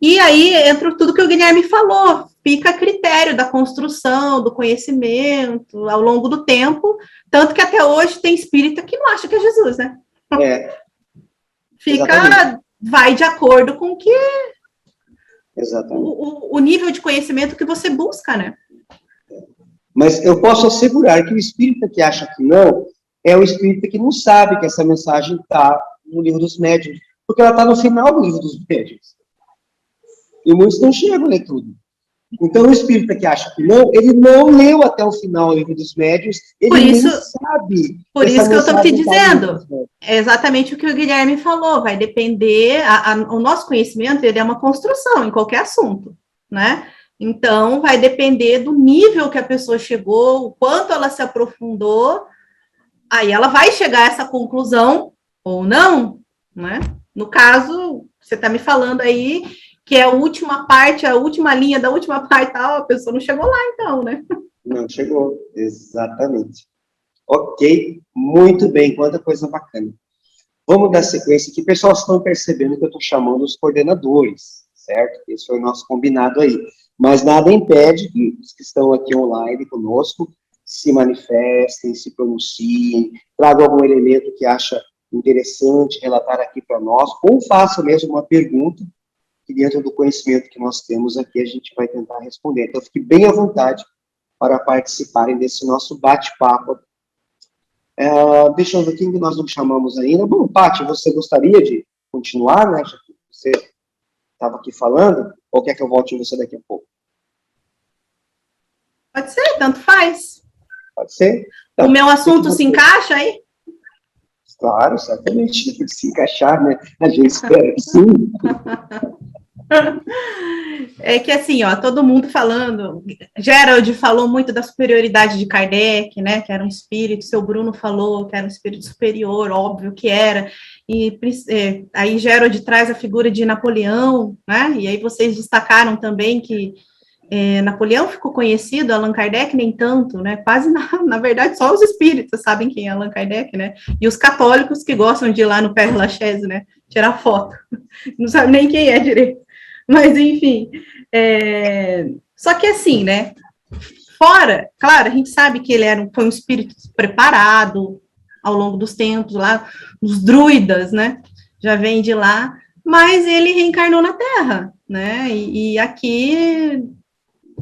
e aí entra tudo que o Guilherme falou, fica a critério da construção, do conhecimento, ao longo do tempo, tanto que até hoje tem espírita que não acha que é Jesus, né? Vai de acordo com que o nível de conhecimento que você busca, né? Mas eu posso assegurar que o espírita que acha que não, é o espírita que não sabe que essa mensagem está no Livro dos Médiuns, porque ela está no final do Livro dos Médiuns. E muitos não chegam a ler tudo. Então, o espírita que acha que não, ele não leu até o final o Livro dos Médiuns, ele nem sabe. Por isso que eu estou te dizendo, é exatamente o que o Guilherme falou, vai depender, o nosso conhecimento, ele é uma construção em qualquer assunto, né? Então, vai depender do nível que a pessoa chegou, o quanto ela se aprofundou, aí ela vai chegar a essa conclusão, ou não, né? No caso, você está me falando aí, que é a última parte, a última linha da última parte, a pessoa não chegou lá, então, né? Não chegou, exatamente. Ok, muito bem, quanta coisa bacana. Vamos dar sequência aqui. Pessoal, vocês estão percebendo que eu estou chamando os coordenadores, certo? Esse foi o nosso combinado aí. Mas nada impede que os que estão aqui online conosco se manifestem, se pronunciem, tragam algum elemento que acha interessante relatar aqui para nós, ou façam mesmo uma pergunta, que dentro do conhecimento que nós temos aqui, a gente vai tentar responder. Então, fique bem à vontade para participarem desse nosso bate-papo. Deixa eu ver quem que nós não chamamos ainda. Bom, Paty, você gostaria de continuar, né? Já que você estava aqui falando, ou quer que eu volte em você daqui a pouco? Pode ser, tanto faz. Pode ser? Então, o meu assunto se encaixa aí? Claro, certamente, tem que se encaixar, né? A gente espera que sim. É que assim, ó, todo mundo falando, Gerald falou muito da superioridade de Kardec, né, que era um espírito, seu Bruno falou que era um espírito superior, óbvio que era, e aí Gerald traz a figura de Napoleão, né, e aí vocês destacaram também que Napoleão ficou conhecido, Allan Kardec nem tanto, né, quase na verdade só os espíritas sabem quem é Allan Kardec, né, e os católicos que gostam de ir lá no Père Lachaise, né, tirar foto, não sabe nem quem é direito. Mas, enfim, só que assim, né, fora, claro, a gente sabe que ele foi um espírito preparado ao longo dos tempos, lá, os druidas, né, já vem de lá, mas ele reencarnou na Terra, né, e aqui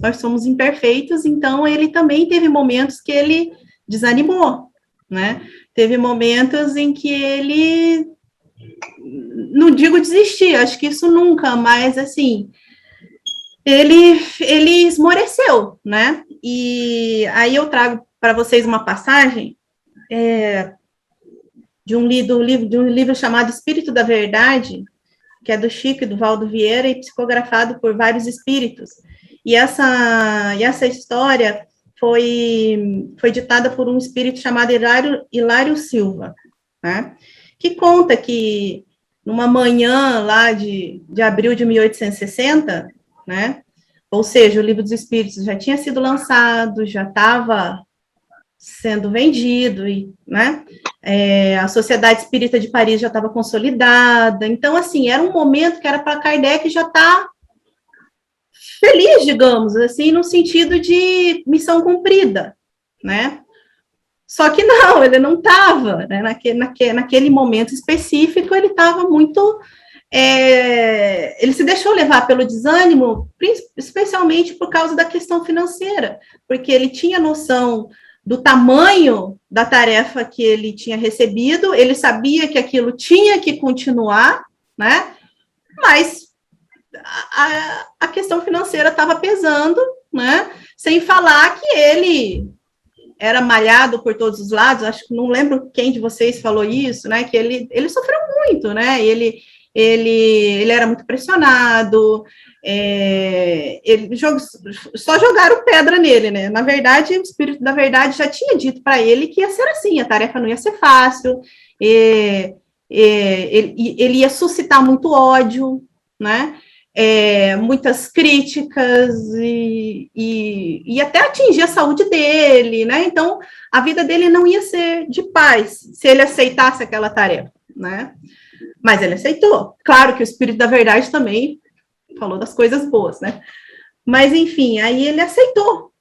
nós somos imperfeitos, então ele também teve momentos que ele desanimou, né? Teve momentos em que ele, não digo desistir, acho que isso nunca, mas assim, ele esmoreceu, né? E aí eu trago para vocês uma passagem de um livro chamado Espírito da Verdade, que é do Chico e do Valdo Vieira, e psicografado por vários espíritos. E essa história foi ditada por um espírito chamado Hilário Silva, né? Que conta que numa manhã lá de abril de 1860, né? Ou seja, o Livro dos Espíritos já tinha sido lançado, já estava sendo vendido, e, né? A Sociedade Espírita de Paris já estava consolidada. Então, assim, era um momento que era para Kardec já estar feliz, digamos, assim, no sentido de missão cumprida, né? Só que não, ele não estava, né? Naquele momento específico, ele estava muito... ele se deixou levar pelo desânimo, especialmente por causa da questão financeira, porque ele tinha noção do tamanho da tarefa que ele tinha recebido, ele sabia que aquilo tinha que continuar, né? Mas a questão financeira estava pesando, né? Sem falar que ele era malhado por todos os lados, acho que não lembro quem de vocês falou isso, né? Que ele sofreu muito, né? Ele era muito pressionado, só jogaram pedra nele, né? Na verdade, o Espírito da Verdade já tinha dito para ele que ia ser assim, a tarefa não ia ser fácil, ele ia suscitar muito ódio, né? Muitas críticas e até atingir a saúde dele, né? Então, a vida dele não ia ser de paz se ele aceitasse aquela tarefa, né? Mas ele aceitou. Claro que o Espírito da Verdade também falou das coisas boas, né? Mas, enfim, aí ele aceitou,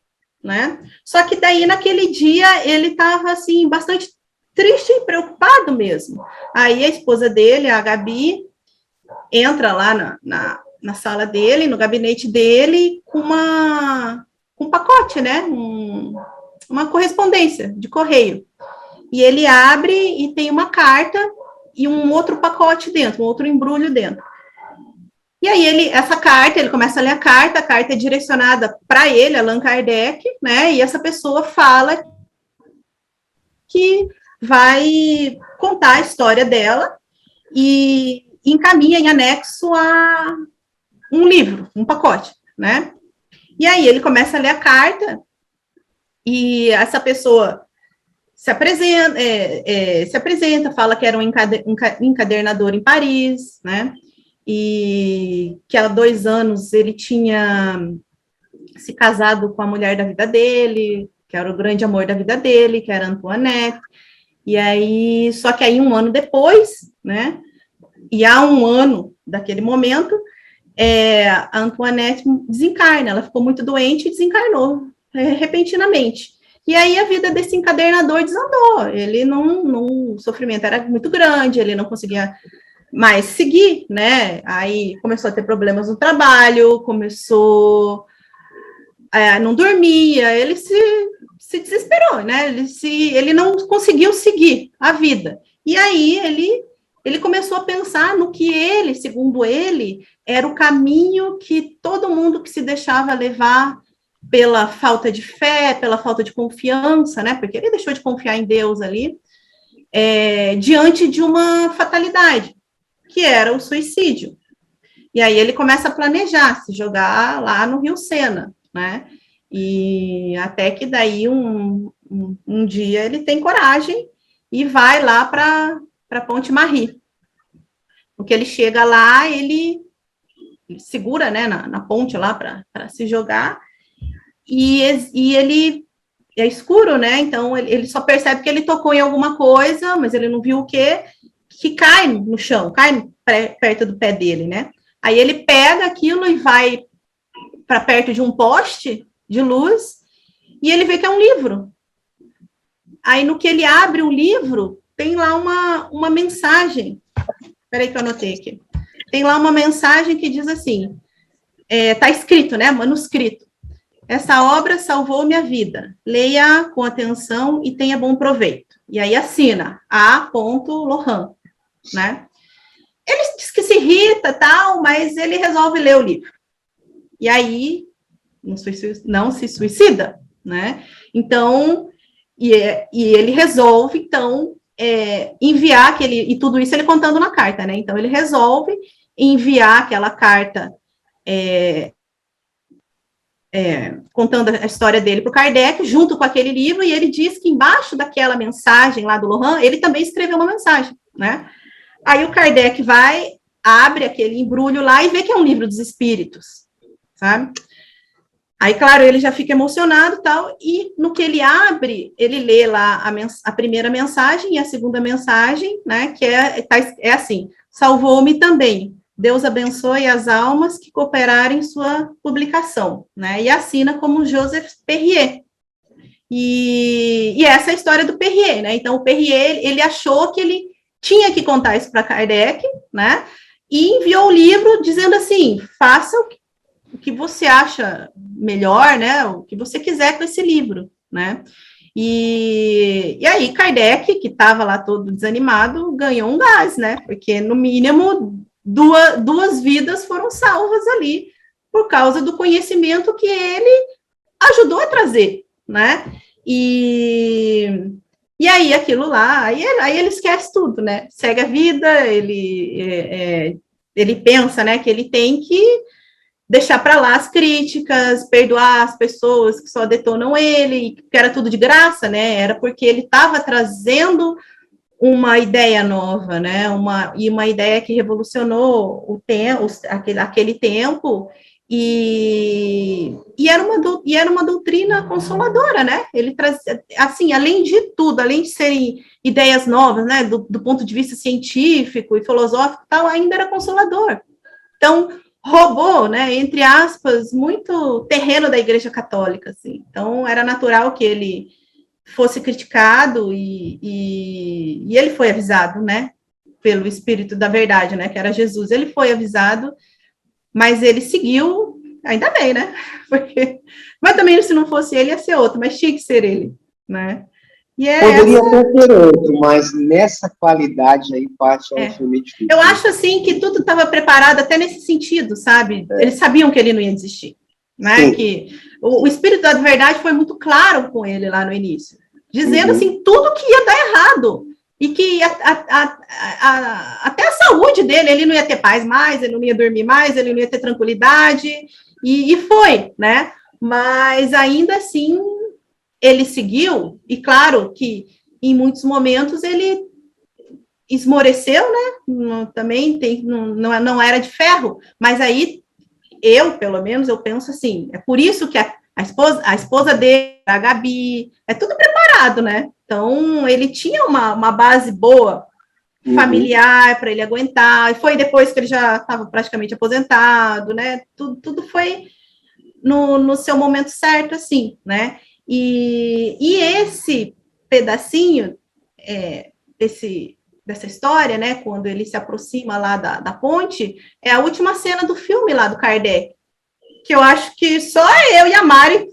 né? Só que daí, naquele dia, ele estava, assim, bastante triste e preocupado mesmo. Aí a esposa dele, a Gabi, entra lá na sala dele, no gabinete dele, com um pacote, né? Uma correspondência de correio. E ele abre e tem uma carta e um outro pacote dentro, um outro embrulho dentro. E aí essa carta, ele começa a ler a carta é direcionada para ele, Allan Kardec, né? E essa pessoa fala que vai contar a história dela e encaminha em anexo a um livro, um pacote, né? E aí ele começa a ler a carta e essa pessoa se apresenta, fala que era um encadernador em Paris, né? E que há 2 anos ele tinha se casado com a mulher da vida dele, que era o grande amor da vida dele, que era Antoinette. E aí, só que aí 1 ano depois, né? E há 1 ano daquele momento, a Antoinette desencarna, ela ficou muito doente e desencarnou repentinamente. E aí a vida desse encadernador desandou, ele o sofrimento era muito grande, ele não conseguia mais seguir, né? Aí começou a ter problemas no trabalho, não dormia, ele se desesperou, né? Ele não conseguiu seguir a vida. E aí ele começou a pensar no que ele, segundo ele, era o caminho que todo mundo que se deixava levar pela falta de fé, pela falta de confiança, né? Porque ele deixou de confiar em Deus ali, diante de uma fatalidade, que era o suicídio. E aí ele começa a planejar, se jogar lá no Rio Sena, né? E até que daí um dia ele tem coragem e vai lá para Ponte Marie. Porque ele chega lá, ele segura, né, na ponte lá para se jogar, e ele é escuro, né? Então ele só percebe que ele tocou em alguma coisa, mas ele não viu o quê, que cai no chão, cai perto do pé dele, né? Aí ele pega aquilo e vai para perto de um poste de luz e ele vê que é um livro. Aí no que ele abre o livro, tem lá uma mensagem. Espera aí que eu anotei aqui. Tem lá uma mensagem que diz assim, tá escrito, né? Manuscrito. essa obra salvou minha vida. Leia com atenção e tenha bom proveito. E aí assina, A. Lohan, né? Ele diz que se irrita, tal, mas ele resolve ler o livro. E aí, não se suicida, né? Então, e ele resolve, então, enviar aquele, e tudo isso ele contando na carta, né? Então, ele resolve enviar aquela carta contando a história dele para o Kardec, junto com aquele livro, e ele diz que embaixo daquela mensagem lá do Lohan, ele também escreveu uma mensagem, né? Aí o Kardec abre aquele embrulho lá e vê que é um livro dos espíritos, sabe? Aí, claro, ele já fica emocionado e tal, e no que ele abre, ele lê lá a primeira mensagem e a segunda mensagem, né, que é assim: salvou-me também, Deus abençoe as almas que cooperaram em sua publicação, né, e assina como Joseph Perrier. E essa é a história do Perrier, né, então o Perrier, ele achou que ele tinha que contar isso para Kardec, né, e enviou o livro dizendo assim: faça o que você acha melhor, né, o que você quiser com esse livro, né, e aí Kardec, que estava lá todo desanimado, ganhou um gás, né, porque no mínimo duas vidas foram salvas ali, por causa do conhecimento que ele ajudou a trazer, né, e aí aquilo lá, aí ele esquece tudo, né, segue a vida, ele pensa, né, que ele tem que deixar para lá as críticas, perdoar as pessoas que só detonam ele, que era tudo de graça, né? Era porque ele estava trazendo uma ideia nova, né? Uma ideia que revolucionou o tempo, aquele tempo, e era uma doutrina consoladora, né? Ele trazia, assim, além de tudo, além de serem ideias novas, né? Do ponto de vista científico e filosófico, tal, ainda era consolador. Então, roubou, né, entre aspas, muito terreno da Igreja Católica, assim. Então, era natural que ele fosse criticado e ele foi avisado, né, pelo Espírito da Verdade, né, que era Jesus. Ele foi avisado, mas ele seguiu, ainda bem, né, mas também se não fosse ele, ia ser outro, mas tinha que ser ele, né. Poderia até ser outro, mas nessa qualidade aí, parte é um filme difícil. Eu acho, assim, que tudo estava preparado até nesse sentido, sabe? Eles sabiam que ele não ia desistir, né? Sim. Que o Espírito da Verdade foi muito claro com ele lá no início, dizendo, assim, tudo que ia dar errado, e que até a saúde dele, ele não ia ter paz mais, ele não ia dormir mais, ele não ia ter tranquilidade, e foi, né? Mas, ainda assim, ele seguiu, e claro que em muitos momentos ele esmoreceu, né, também não era de ferro, mas aí pelo menos, eu penso assim, é por isso que a esposa dele, a Gabi, é tudo preparado, né, então ele tinha uma base boa, familiar, para ele aguentar, e foi depois que ele já estava praticamente aposentado, né, tudo foi no seu momento certo, assim, né, e esse pedacinho dessa história, né, quando ele se aproxima lá da ponte, é a última cena do filme lá do Kardec, que eu acho que só eu e a Mari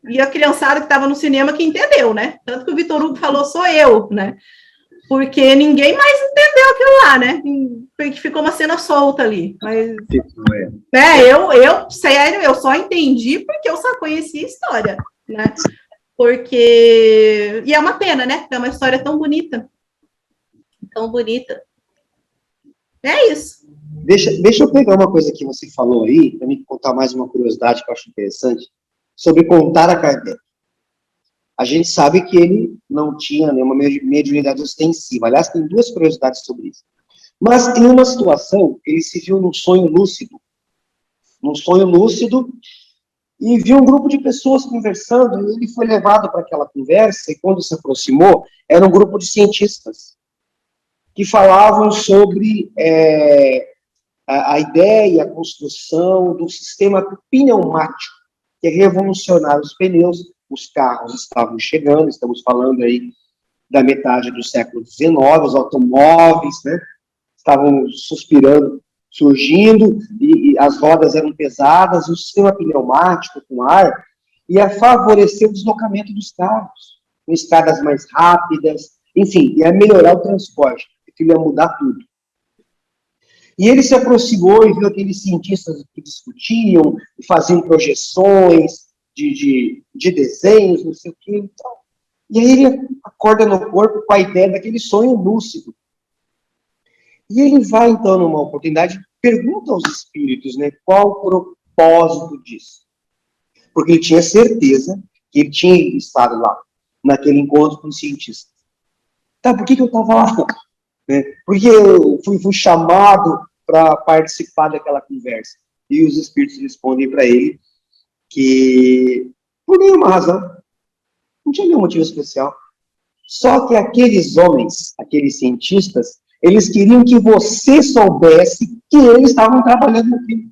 e a criançada que estava no cinema que entendeu, né, tanto que o Vitor Hugo falou, sou eu, né, porque ninguém mais entendeu aquilo lá, né, porque ficou uma cena solta ali, mas, né, sério, eu só entendi porque eu só conheci a história, né, porque, e é uma pena, né, é uma história tão bonita, é isso. Deixa eu pegar uma coisa que você falou aí, para me contar mais uma curiosidade que eu acho interessante, sobre contar a Kardec. A gente sabe que ele não tinha nenhuma mediunidade ostensiva. Aliás, tem duas curiosidades sobre isso. Mas tem uma situação, ele se viu num sonho lúcido, e viu um grupo de pessoas conversando, e ele foi levado para aquela conversa, e quando se aproximou, era um grupo de cientistas, que falavam sobre a ideia, a construção do sistema pneumático, que é revolucionar os pneus. Os carros estavam chegando, estamos falando aí da metade do século XIX, os automóveis, né, estavam suspirando, surgindo, e as rodas eram pesadas, o sistema pneumático com ar, ia favorecer o deslocamento dos carros, com estradas mais rápidas, enfim, ia melhorar o transporte, aquilo ia mudar tudo. E ele se aproximou e viu aqueles cientistas que discutiam, e faziam projeções de desenhos, não sei o que, então. E aí ele acorda no corpo com a ideia daquele sonho lúcido. E ele vai, então, numa oportunidade, pergunta aos espíritos, né, qual o propósito disso. Porque ele tinha certeza que ele tinha estado lá, naquele encontro com os cientistas. Tá, por que eu estava lá? Porque eu fui chamado para participar daquela conversa. E os espíritos respondem para ele que, por nenhuma razão, não tinha nenhum motivo especial. Só que aqueles homens, aqueles cientistas, eles queriam que você soubesse que eles estavam trabalhando naquilo.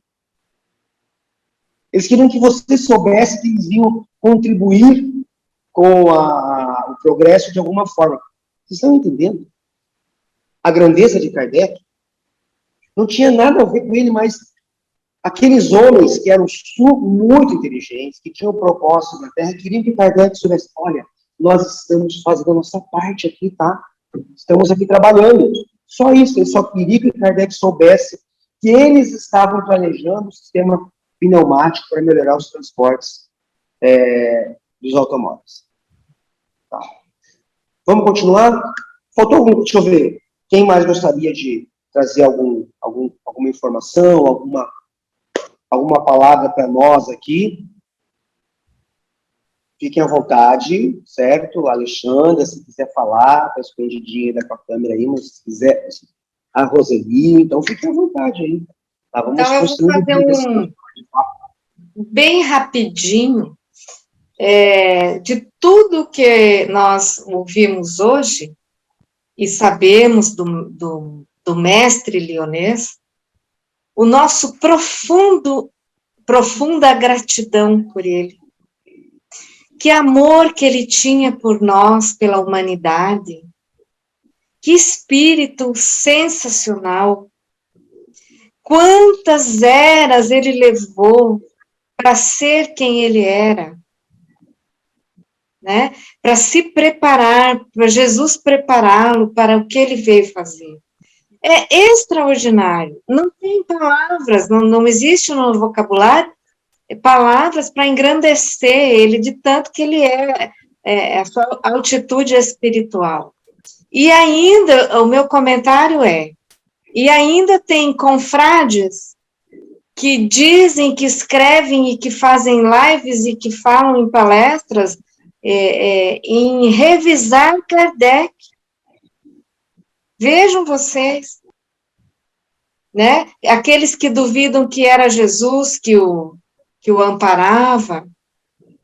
Eles queriam que você soubesse que eles iam contribuir com o progresso de alguma forma. Vocês estão entendendo? A grandeza de Kardec não tinha nada a ver com ele, mas aqueles homens que eram muito inteligentes, que tinham propósito na Terra, queriam que Kardec soubesse, olha, nós estamos fazendo a nossa parte aqui, tá? Estamos aqui trabalhando. Só isso, ele só queria que Kardec soubesse que eles estavam planejando o sistema pneumático para melhorar os transportes dos automóveis. Tá. Vamos continuar? Faltou algum? Deixa eu ver. Quem mais gostaria de trazer alguma informação, alguma palavra para nós aqui? Fiquem à vontade, certo? Alexandra, se quiser falar, está escondidinha com a câmera aí, mas se quiser, a Roseli, então fiquem à vontade aí. Tá, vamos então, eu vou fazer bem rapidinho, de tudo que nós ouvimos hoje, e sabemos do mestre Lyonês, o nosso profunda gratidão por ele. Que amor que ele tinha por nós, pela humanidade. Que espírito sensacional. Quantas eras ele levou para ser quem ele era. Né? Para se preparar, para Jesus prepará-lo para o que ele veio fazer. É extraordinário. Não tem palavras, não existe no vocabulário palavras para engrandecer ele, de tanto que ele a sua altitude espiritual. E ainda, o meu comentário e ainda tem confrades que dizem, que escrevem e que fazem lives e que falam em palestras em revisar Kardec. Vejam vocês, né? Aqueles que duvidam que era Jesus que o amparava,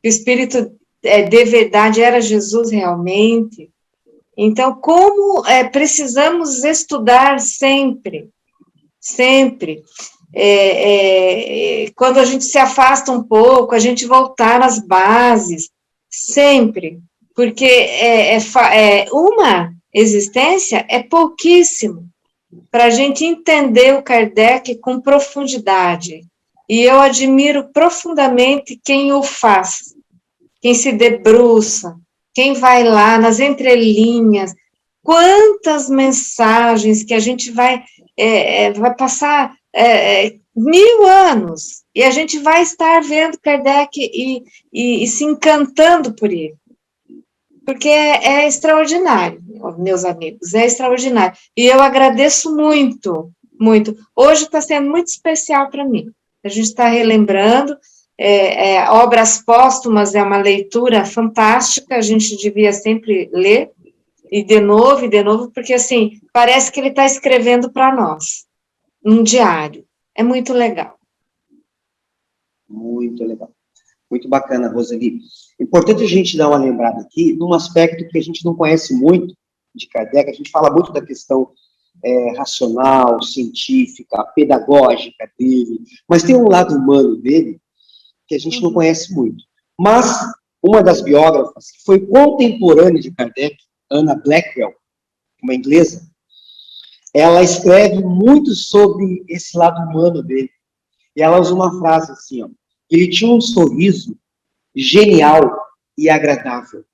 que o Espírito de verdade era Jesus realmente. Então, como precisamos estudar sempre, sempre. Quando a gente se afasta um pouco, a gente voltar às bases, sempre, porque uma existência é pouquíssimo para a gente entender o Kardec com profundidade. E eu admiro profundamente quem o faz, quem se debruça, quem vai lá nas entrelinhas, quantas mensagens que a gente vai passar 1000 anos, e a gente vai estar vendo Kardec e se encantando por ele. Porque é extraordinário, meus amigos, é extraordinário. E eu agradeço muito, muito. Hoje está sendo muito especial para mim. A gente está relembrando, Obras Póstumas é uma leitura fantástica, a gente devia sempre ler, e de novo, porque assim, parece que ele está escrevendo para nós, num diário. É muito legal. Muito legal. Muito bacana, Roseli. Importante a gente dar uma lembrada aqui, num aspecto que a gente não conhece muito de Kardec, a gente fala muito da questão racional, científica, pedagógica dele, mas tem um lado humano dele que a gente não conhece muito. Mas uma das biógrafas, que foi contemporânea de Kardec, Anna Blackwell, uma inglesa, ela escreve muito sobre esse lado humano dele. E ela usa uma frase assim, ó, ele tinha um sorriso genial e agradável.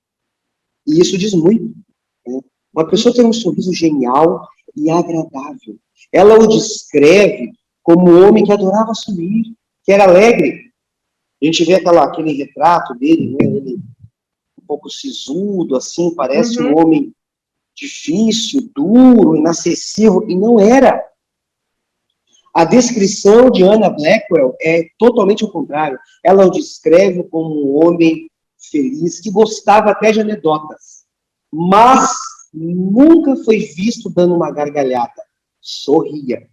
E isso diz muito, né? Uma pessoa tem um sorriso genial e agradável. Ela o descreve como um homem que adorava sorrir, que era alegre. A gente vê aquele retrato dele, né? Ele um pouco sisudo, assim, parece um homem difícil, duro, inacessível, e não era. A descrição de Anna Blackwell é totalmente o contrário. Ela o descreve como um homem feliz, que gostava até de anedotas, mas nunca foi visto dando uma gargalhada. Sorria,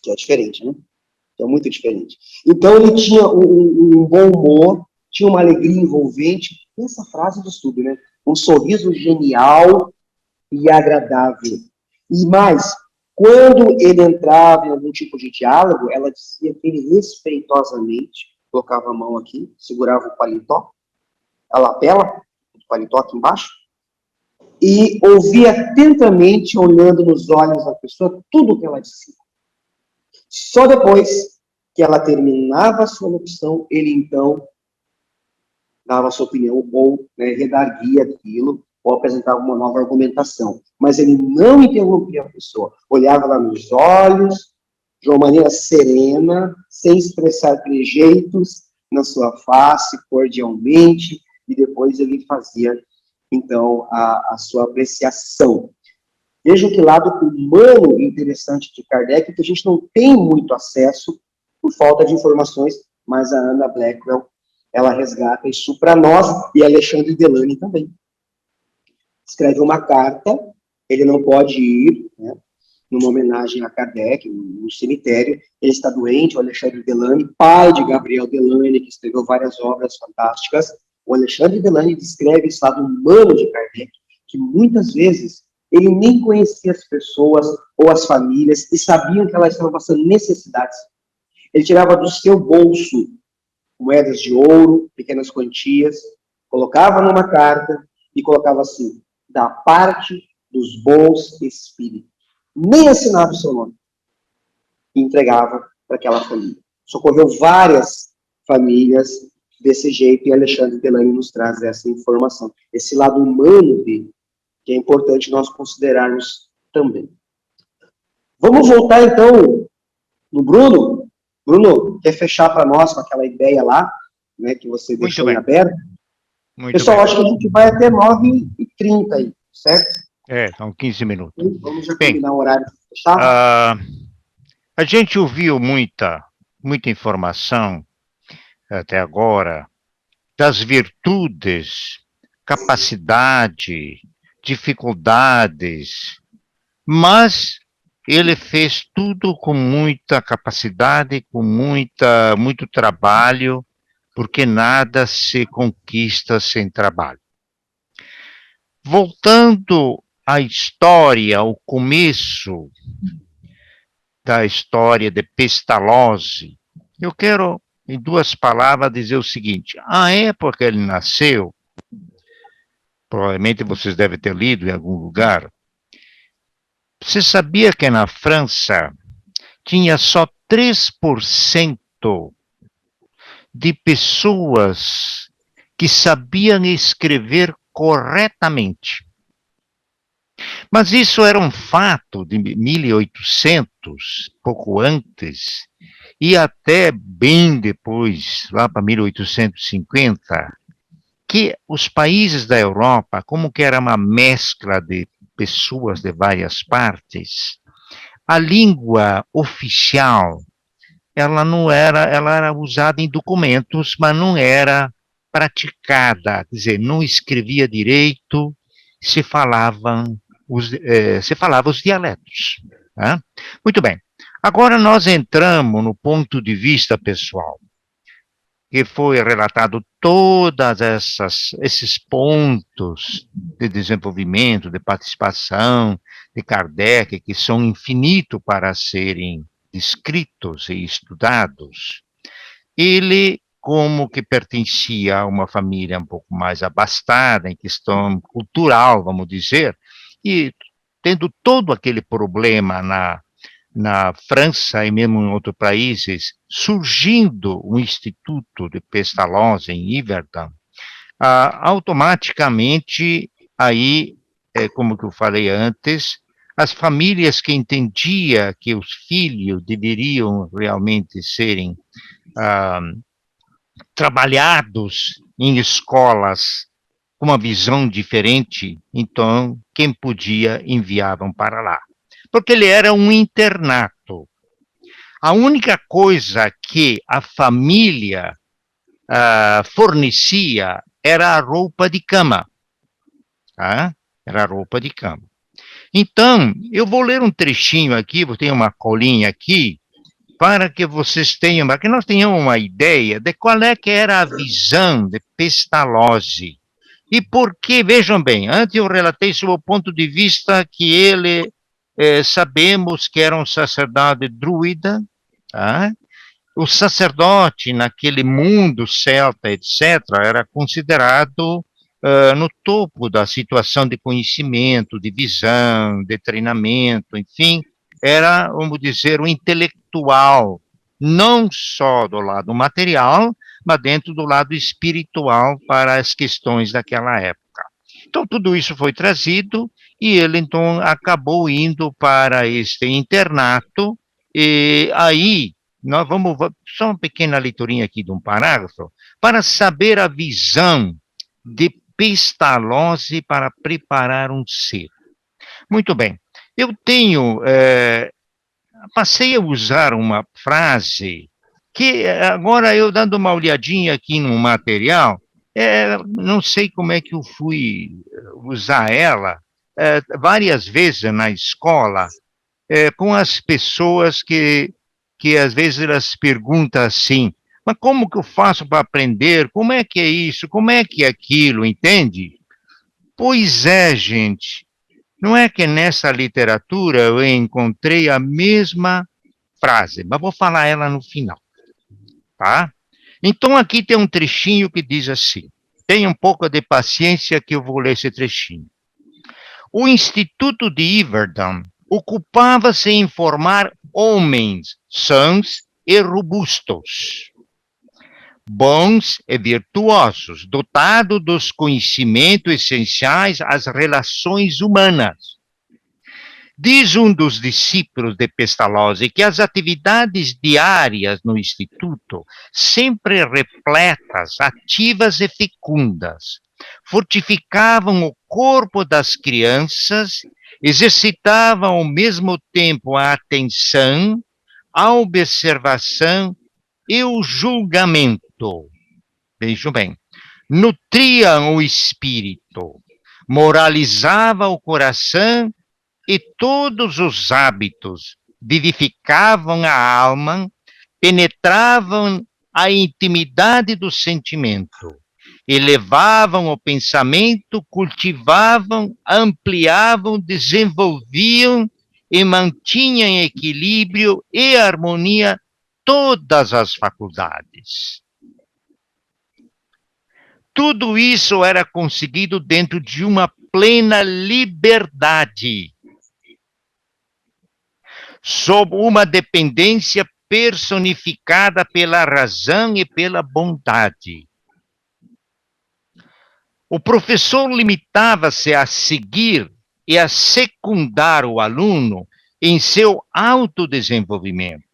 que é diferente, né? É muito diferente. Então, ele tinha um bom humor, tinha uma alegria envolvente. Essa frase do estudo, né? Um sorriso genial e agradável. E mais, quando ele entrava em algum tipo de diálogo, ela dizia que ele respeitosamente colocava a mão aqui, segurava o paletó, a lapela do paletó aqui embaixo, e ouvia atentamente, olhando nos olhos da pessoa, tudo o que ela dizia. Só depois que ela terminava a sua locução, ele então dava a sua opinião, ou redarguia aquilo, ou apresentava uma nova argumentação. Mas ele não interrompia a pessoa, olhava lá nos olhos, de uma maneira serena, sem expressar trejeitos na sua face, cordialmente, e depois ele fazia, então, a sua apreciação. Vejam que lado humano interessante de Kardec, que a gente não tem muito acesso por falta de informações, mas a Anna Blackwell, ela resgata isso para nós, e Alexandre Delany também. Escreve uma carta, ele não pode ir, né, numa homenagem a Kardec, no cemitério, ele está doente, o Alexandre Delany, pai de Gabriel Delany, que escreveu várias obras fantásticas. O Alexandre Delany descreve o estado humano de Kardec, que muitas vezes ele nem conhecia as pessoas ou as famílias e sabiam que elas estavam passando necessidades. Ele tirava do seu bolso moedas de ouro, pequenas quantias, colocava numa carta e colocava assim, da parte dos bons espíritos. Nem assinava o seu nome. E entregava para aquela família. Socorreu várias famílias desse jeito, e Alexandre Delany nos traz essa informação. Esse lado humano dele, que é importante nós considerarmos também. Vamos voltar, então, no Bruno. Bruno, quer fechar para nós com aquela ideia lá, né, que você deixou em aberto? Pessoal, acho que a gente vai até 9h30 aí, certo? São 15 minutos. Vamos já combinar o horário para fechar. A gente ouviu muita informação até agora das virtudes, capacidade, dificuldades, mas ele fez tudo com muita capacidade, com muito trabalho, porque nada se conquista sem trabalho. Voltando à história, ao começo da história de Pestalozzi, eu quero, em 2 palavras, dizer o seguinte: a época que ele nasceu, provavelmente vocês devem ter lido em algum lugar, você sabia que na França tinha só 3% de pessoas que sabiam escrever corretamente? Mas isso era um fato de 1800, pouco antes, e até bem depois, lá para 1850, que os países da Europa, como que era uma mescla de pessoas de várias partes, a língua oficial, ela era usada em documentos, mas não era praticada, quer dizer, não escrevia direito, se falavam os dialetos. Né? Muito bem. Agora nós entramos no ponto de vista pessoal, que foi relatado todos esses pontos de desenvolvimento, de participação de Kardec, que são infinitos para serem descritos e estudados. Ele, como que pertencia a uma família um pouco mais abastada, em questão cultural, vamos dizer, e tendo todo aquele problema na França e mesmo em outros países, surgindo o Instituto de Pestalozzi em Yverdon, automaticamente, aí, como que eu falei antes, as famílias que entendiam que os filhos deveriam realmente serem trabalhados em escolas com uma visão diferente, então, quem podia, enviavam para lá. Porque ele era um internato. A única coisa que a família fornecia era a roupa de cama. Tá? Era a roupa de cama. Então, eu vou ler um trechinho aqui, vou ter uma colinha aqui, para que vocês tenham, para que nós tenhamos uma ideia de qual é que era a visão de Pestalozzi. E por que, vejam bem, antes eu relatei sobre o ponto de vista que ele, sabemos que era um sacerdote druida, tá? O sacerdote naquele mundo celta, etc., era considerado no topo da situação de conhecimento, de visão, de treinamento, enfim, era, vamos dizer, o intelectual, não só do lado material, mas dentro do lado espiritual para as questões daquela época. Então, tudo isso foi trazido e ele, então, acabou indo para este internato e aí nós vamos, só uma pequena leiturinha aqui de um parágrafo, para saber a visão de Pestalozzi para preparar um ser. Muito bem, eu tenho, passei a usar uma frase que agora eu dando uma olhadinha aqui no material, não sei como é que eu fui usar ela, várias vezes na escola, com as pessoas que às vezes elas perguntam assim, mas como que eu faço para aprender? Como é que é isso? Como é que é aquilo? Entende? Pois é, gente. Não é que nessa literatura eu encontrei a mesma frase, mas vou falar ela no final, tá? Então aqui tem um trechinho que diz assim, tenha um pouco de paciência que eu vou ler esse trechinho. O Instituto de Yverdon ocupava-se em formar homens sãos e robustos, bons e virtuosos, dotados dos conhecimentos essenciais às relações humanas. Diz um dos discípulos de Pestalozzi que as atividades diárias no Instituto, sempre repletas, ativas e fecundas, fortificavam o corpo das crianças, exercitavam ao mesmo tempo a atenção, a observação e o julgamento. Vejam bem, nutriam o espírito, moralizavam o coração e todos os hábitos, vivificavam a alma, penetravam a intimidade do sentimento, elevavam o pensamento, cultivavam, ampliavam, desenvolviam e mantinham em equilíbrio e harmonia todas as faculdades. Tudo isso era conseguido dentro de uma plena liberdade, sob uma dependência personificada pela razão e pela bondade. O professor limitava-se a seguir e a secundar o aluno em seu autodesenvolvimento,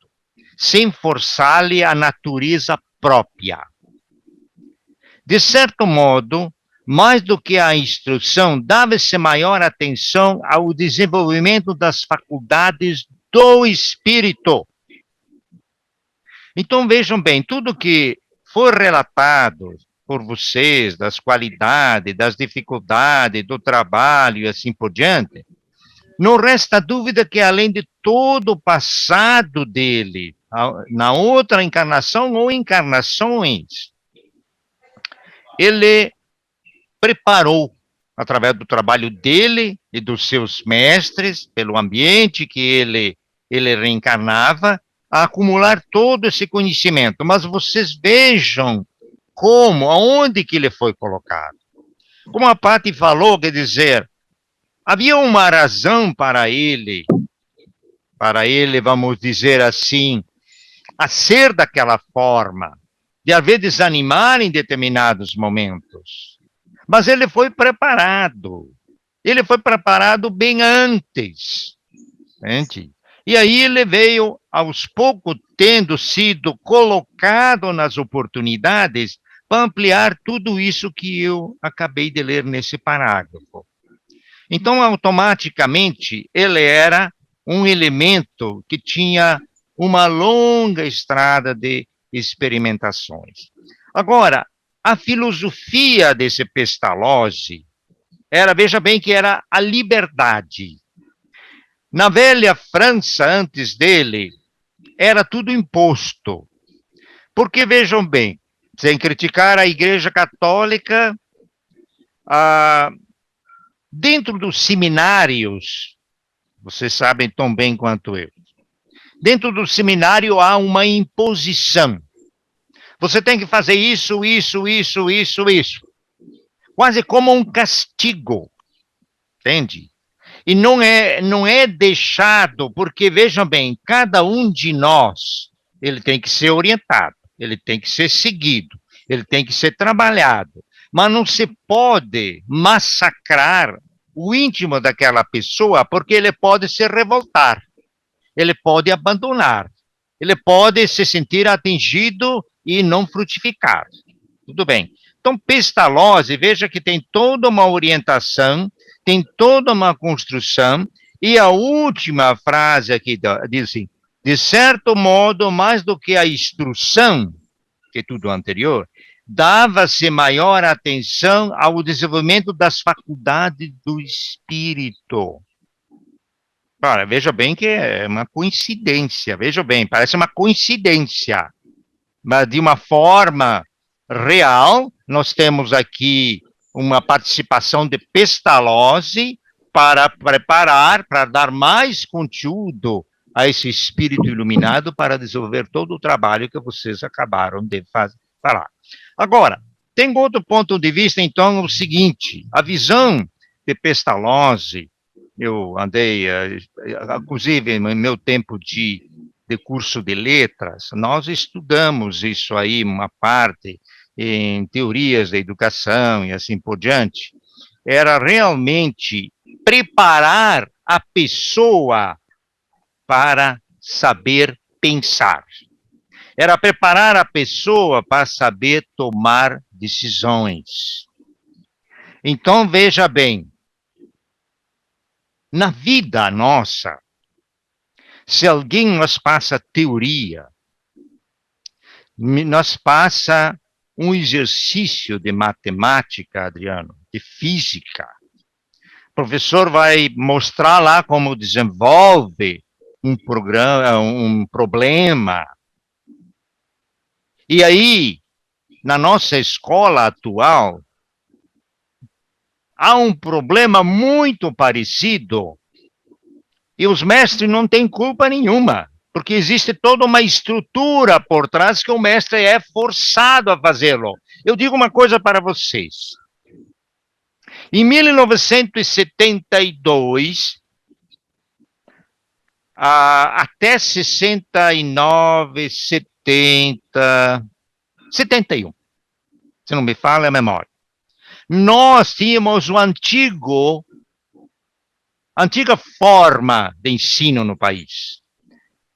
sem forçar-lhe a natureza própria. De certo modo, mais do que a instrução, dava-se maior atenção ao desenvolvimento das faculdades do espírito. Então, vejam bem, tudo que foi relatado por vocês, das qualidades, das dificuldades, do trabalho e assim por diante, não resta dúvida que, além de todo o passado dele, na outra encarnação ou encarnações, ele preparou, através do trabalho dele e dos seus mestres, pelo ambiente que ele reencarnava, a acumular todo esse conhecimento. Mas vocês vejam como, aonde que ele foi colocado. Como a Patti falou, quer dizer, havia uma razão para ele para ele, vamos dizer assim, a ser daquela forma, de haver desanimar em determinados momentos. Mas ele foi preparado. Ele foi preparado bem antes. Entende? E aí ele veio, aos poucos, tendo sido colocado nas oportunidades para ampliar tudo isso que eu acabei de ler nesse parágrafo. Então, automaticamente, ele era um elemento que tinha uma longa estrada de experimentações. Agora, a filosofia desse Pestalozzi era, veja bem, que era a liberdade. Na velha França, antes dele, era tudo imposto. Porque, vejam bem, sem criticar a Igreja Católica, dentro dos seminários, vocês sabem tão bem quanto eu, dentro do seminário há uma imposição. Você tem que fazer isso, isso, isso, isso, isso. Quase como um castigo, entende? E não é deixado, porque, vejam bem, cada um de nós, ele tem que ser orientado, ele tem que ser seguido, ele tem que ser trabalhado, mas não se pode massacrar o íntimo daquela pessoa, porque ele pode se revoltar, ele pode abandonar, ele pode se sentir atingido e não frutificar. Tudo bem. Então, Pestalozzi, veja que tem toda uma orientação, tem toda uma construção, e a última frase aqui diz assim, de certo modo, mais do que a instrução, que tudo anterior, dava-se maior atenção ao desenvolvimento das faculdades do espírito. Ora, veja bem que é uma coincidência, veja bem, parece uma coincidência, mas de uma forma real, nós temos aqui uma participação de Pestalozzi para preparar, para dar mais conteúdo a esse espírito iluminado para desenvolver todo o trabalho que vocês acabaram de falar. Agora, tem outro ponto de vista, então, o seguinte, a visão de Pestalozzi, eu andei, inclusive, no meu tempo de curso de letras, nós estudamos isso aí, uma parte, em teorias da educação e assim por diante, era realmente preparar a pessoa para saber pensar. Era preparar a pessoa para saber tomar decisões. Então, veja bem, na vida nossa, se alguém nos passa teoria, nos passa um exercício de matemática, Adriano, de física. O professor vai mostrar lá como desenvolve um problema. E aí, na nossa escola atual, há um problema muito parecido e os mestres não têm culpa nenhuma, porque existe toda uma estrutura por trás que o mestre é forçado a fazê-lo. Eu digo uma coisa para vocês. Em 1972, até 69, 70, 71, se não me falha a memória, nós tínhamos o antiga forma de ensino no país.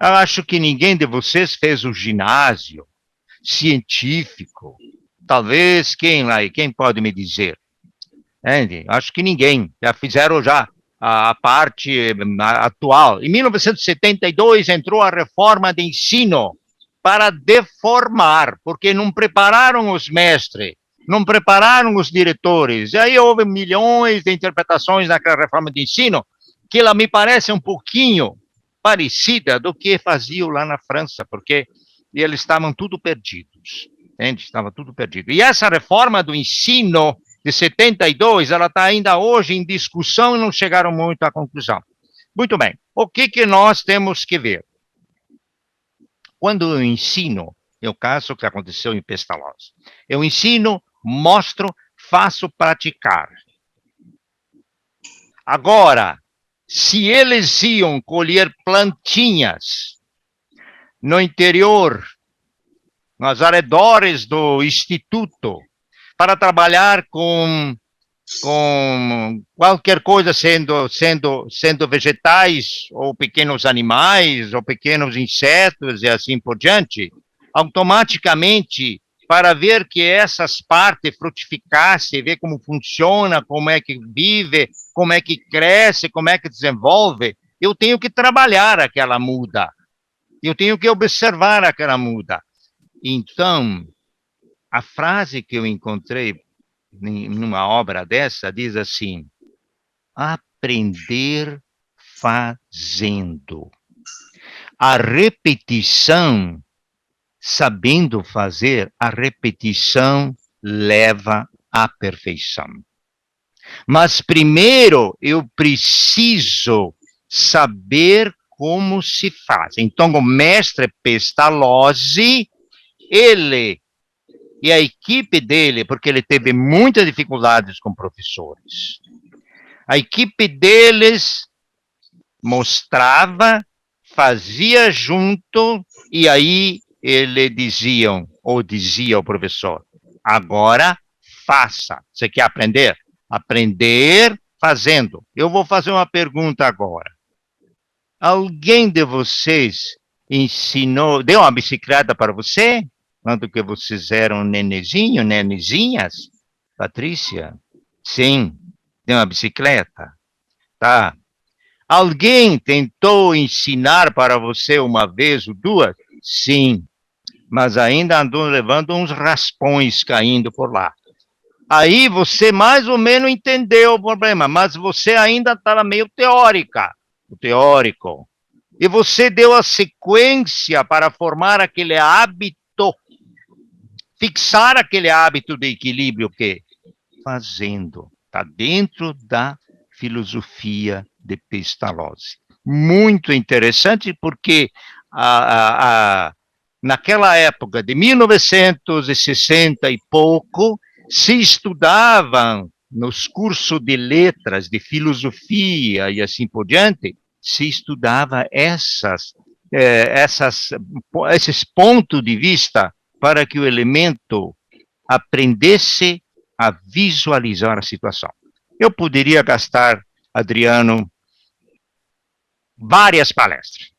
Eu acho que ninguém de vocês fez o ginásio científico. Talvez quem pode me dizer? Acho que ninguém. Já fizeram a parte atual. Em 1972 entrou a reforma de ensino para deformar, porque não prepararam os mestres, não prepararam os diretores. E aí houve milhões de interpretações naquela reforma de ensino, que ela me parece um pouquinho parecida do que faziam lá na França, porque eles estavam tudo perdidos, entende? Estava tudo perdido. E essa reforma do ensino de 72, ela está ainda hoje em discussão e não chegaram muito à conclusão. Muito bem, o que nós temos que ver? Quando eu ensino, é o caso que aconteceu em Pestalozzi, eu ensino, mostro, faço praticar. Agora, se eles iam colher plantinhas no interior, nos arredores do instituto, para trabalhar com qualquer coisa, sendo vegetais, ou pequenos animais, ou pequenos insetos, e assim por diante, automaticamente, para ver que essas partes frutificassem, ver como funciona, como é que vive, como é que cresce, como é que desenvolve, eu tenho que trabalhar aquela muda. Eu tenho que observar aquela muda. Então, a frase que eu encontrei numa obra dessa diz assim: aprender fazendo. A repetição, sabendo fazer, a repetição leva à perfeição. Mas primeiro eu preciso saber como se faz. Então, o mestre Pestalozzi, ele e a equipe dele, porque ele teve muitas dificuldades com professores, a equipe deles mostrava, fazia junto, e aí ele dizia ao professor: agora faça. Você quer aprender? Aprender fazendo. Eu vou fazer uma pergunta agora. Alguém de vocês ensinou, deu uma bicicleta para você? Quando que vocês eram nenezinho, nenezinhas? Patrícia? Sim. Deu uma bicicleta? Tá. Alguém tentou ensinar para você uma vez ou duas? Sim. Mas ainda andou levando uns raspões caindo por lá. Aí você mais ou menos entendeu o problema, mas você ainda estava meio teórico. E você deu a sequência para formar aquele hábito, fixar aquele hábito de equilíbrio que fazendo. Está dentro da filosofia de Pestalozzi. Muito interessante, porque naquela época de 1960 e pouco, se estudavam nos cursos de letras, de filosofia e assim por diante, se estudava esses pontos de vista para que o elemento aprendesse a visualizar a situação. Eu poderia gastar, Adriano, várias palestras,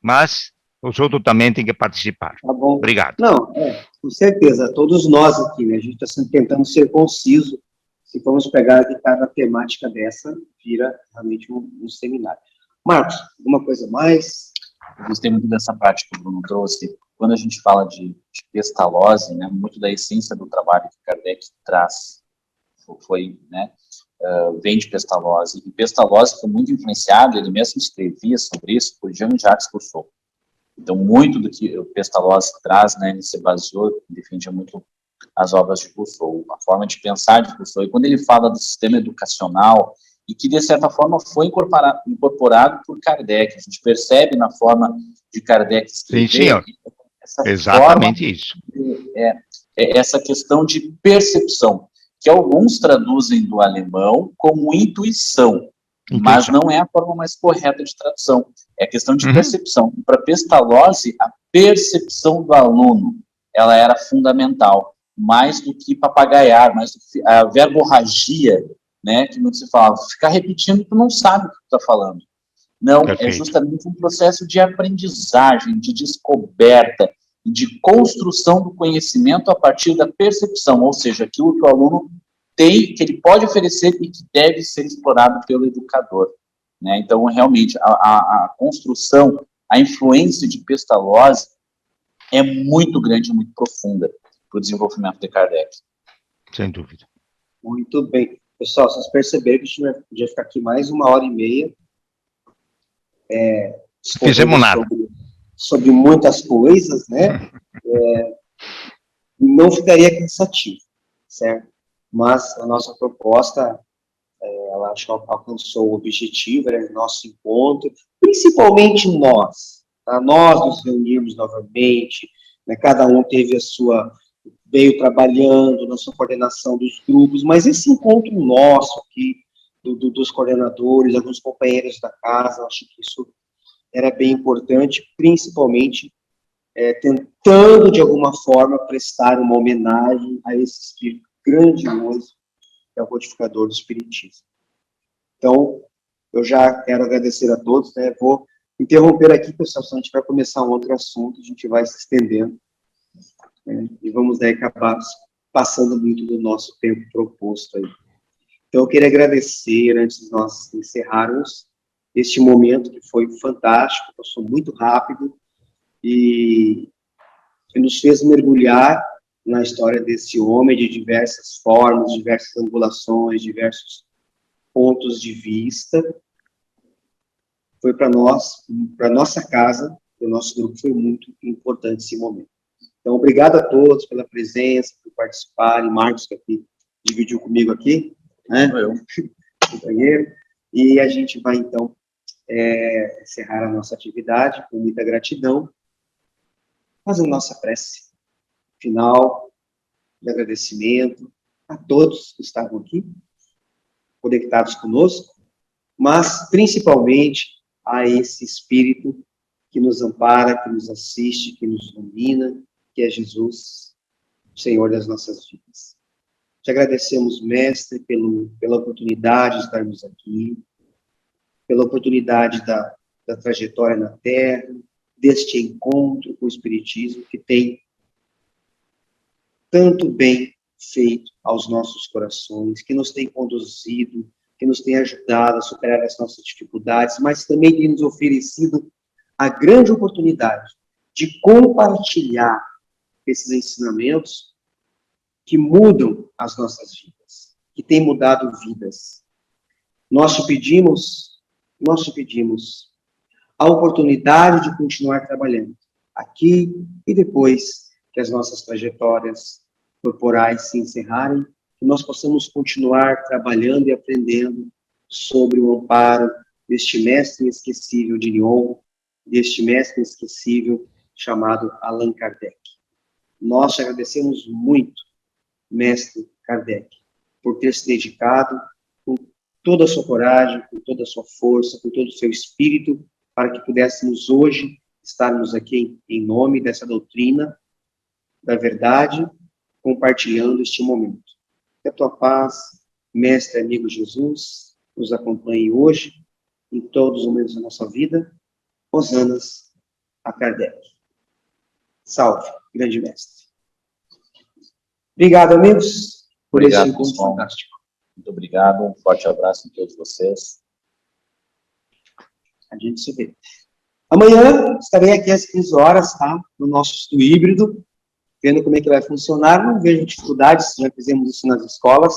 mas os outros também têm que participar. Tá bom. Obrigado. Não, com certeza, todos nós aqui, né, a gente está tentando ser conciso. Se formos pegar de cada temática dessa, vira realmente um seminário. Marcos, alguma coisa mais? Eu gostei muito dessa parte que o Bruno trouxe. Quando a gente fala de Pestalozzi, né, muito da essência do trabalho que Kardec traz vem de Pestalozzi. E Pestalozzi foi muito influenciado, ele mesmo escrevia sobre isso, por Jean-Jacques Rousseau. Então, muito do que o Pestalozzi traz, né, ele se baseou, defendia muito as obras de Rousseau, a forma de pensar de Rousseau. E quando ele fala do sistema educacional, e que, de certa forma, foi incorporado por Kardec, a gente percebe na forma de Kardec escrever. Sim, senhor. Exatamente isso. Essa questão de percepção, que alguns traduzem do alemão como intuição, mas não é a forma mais correta de tradução. É a questão de percepção. Para Pestalozzi, a percepção do aluno, ela era fundamental, mais do que papagaiar, mais do que a verborragia, né, que muito se fala, ficar repetindo, tu não sabe o que tu está falando. Não, perfeito. É justamente um processo de aprendizagem, de descoberta, de construção do conhecimento a partir da percepção, ou seja, aquilo que o aluno tem, que ele pode oferecer e que deve ser explorado pelo educador. Né? Então, realmente, a construção, a influência de Pestalozzi é muito grande, muito profunda para o desenvolvimento de Kardec. Sem dúvida. Muito bem. Pessoal, vocês perceberam que a gente podia ficar aqui mais 1h30. Fizemos nada. Sobre muitas coisas, né? Não ficaria cansativo, certo? Mas a nossa proposta, ela acho que alcançou o objetivo, era o nosso encontro, principalmente nós, tá? Nós nos reunimos novamente, né? Cada um teve veio trabalhando na sua coordenação dos grupos, mas esse encontro nosso aqui, dos coordenadores, alguns companheiros da casa. Eu acho que isso era bem importante, principalmente tentando, de alguma forma, prestar uma homenagem a esse espírito grandioso que é o codificador do Espiritismo. Então, eu já quero agradecer a todos, né? Vou interromper aqui, pessoal, se a gente vai começar um outro assunto, a gente vai se estendendo, né? E vamos daí acabar passando muito do nosso tempo proposto aí. Então, eu queria agradecer, antes de nós encerrarmos, este momento que foi fantástico, passou muito rápido, e que nos fez mergulhar na história desse homem de diversas formas, diversas angulações, diversos pontos de vista. Foi para nós, para nossa casa, o nosso grupo, foi muito importante esse momento. Então, obrigado a todos pela presença, por participarem. Marcos, que aqui dividiu comigo aqui, né? Eu. Companheiro. E a gente vai, então, encerrar a nossa atividade com muita gratidão, fazendo nossa prece final de agradecimento a todos que estavam aqui, conectados conosco, mas principalmente a esse Espírito que nos ampara, que nos assiste, que nos ilumina, que é Jesus, o Senhor das nossas vidas. Te agradecemos, Mestre, pela oportunidade de estarmos aqui, pela oportunidade da trajetória na Terra, deste encontro com o Espiritismo, que tem tanto bem feito aos nossos corações, que nos tem conduzido, que nos tem ajudado a superar as nossas dificuldades, mas também tem nos oferecido a grande oportunidade de compartilhar esses ensinamentos que mudam as nossas vidas, que têm mudado vidas. Nós te pedimos a oportunidade de continuar trabalhando aqui e depois que as nossas trajetórias corporais se encerrarem, que nós possamos continuar trabalhando e aprendendo sobre o amparo deste mestre inesquecível de Lyon, deste mestre inesquecível chamado Allan Kardec. Nós te agradecemos muito, mestre Kardec, por ter se dedicado com toda a sua coragem, com toda a sua força, com todo o seu espírito, para que pudéssemos hoje estarmos aqui em nome dessa doutrina, da verdade, compartilhando este momento. Que a tua paz, mestre amigo Jesus, nos acompanhe hoje, em todos os momentos da nossa vida. Hosanas a Kardec. Salve, grande mestre. Obrigado, amigos, por esse encontro fantástico. Muito obrigado, um forte abraço a todos vocês. A gente se vê. Amanhã estarei aqui às 15 horas, tá? No nosso estudo híbrido, vendo como é que vai funcionar. Não vejo dificuldades, já fizemos isso nas escolas.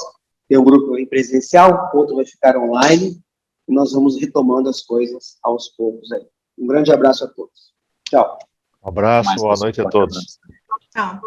Tem um grupo em presencial, outro vai ficar online, e nós vamos retomando as coisas aos poucos aí. Um grande abraço a todos. Tchau. Um abraço, boa noite a todos. Tchau.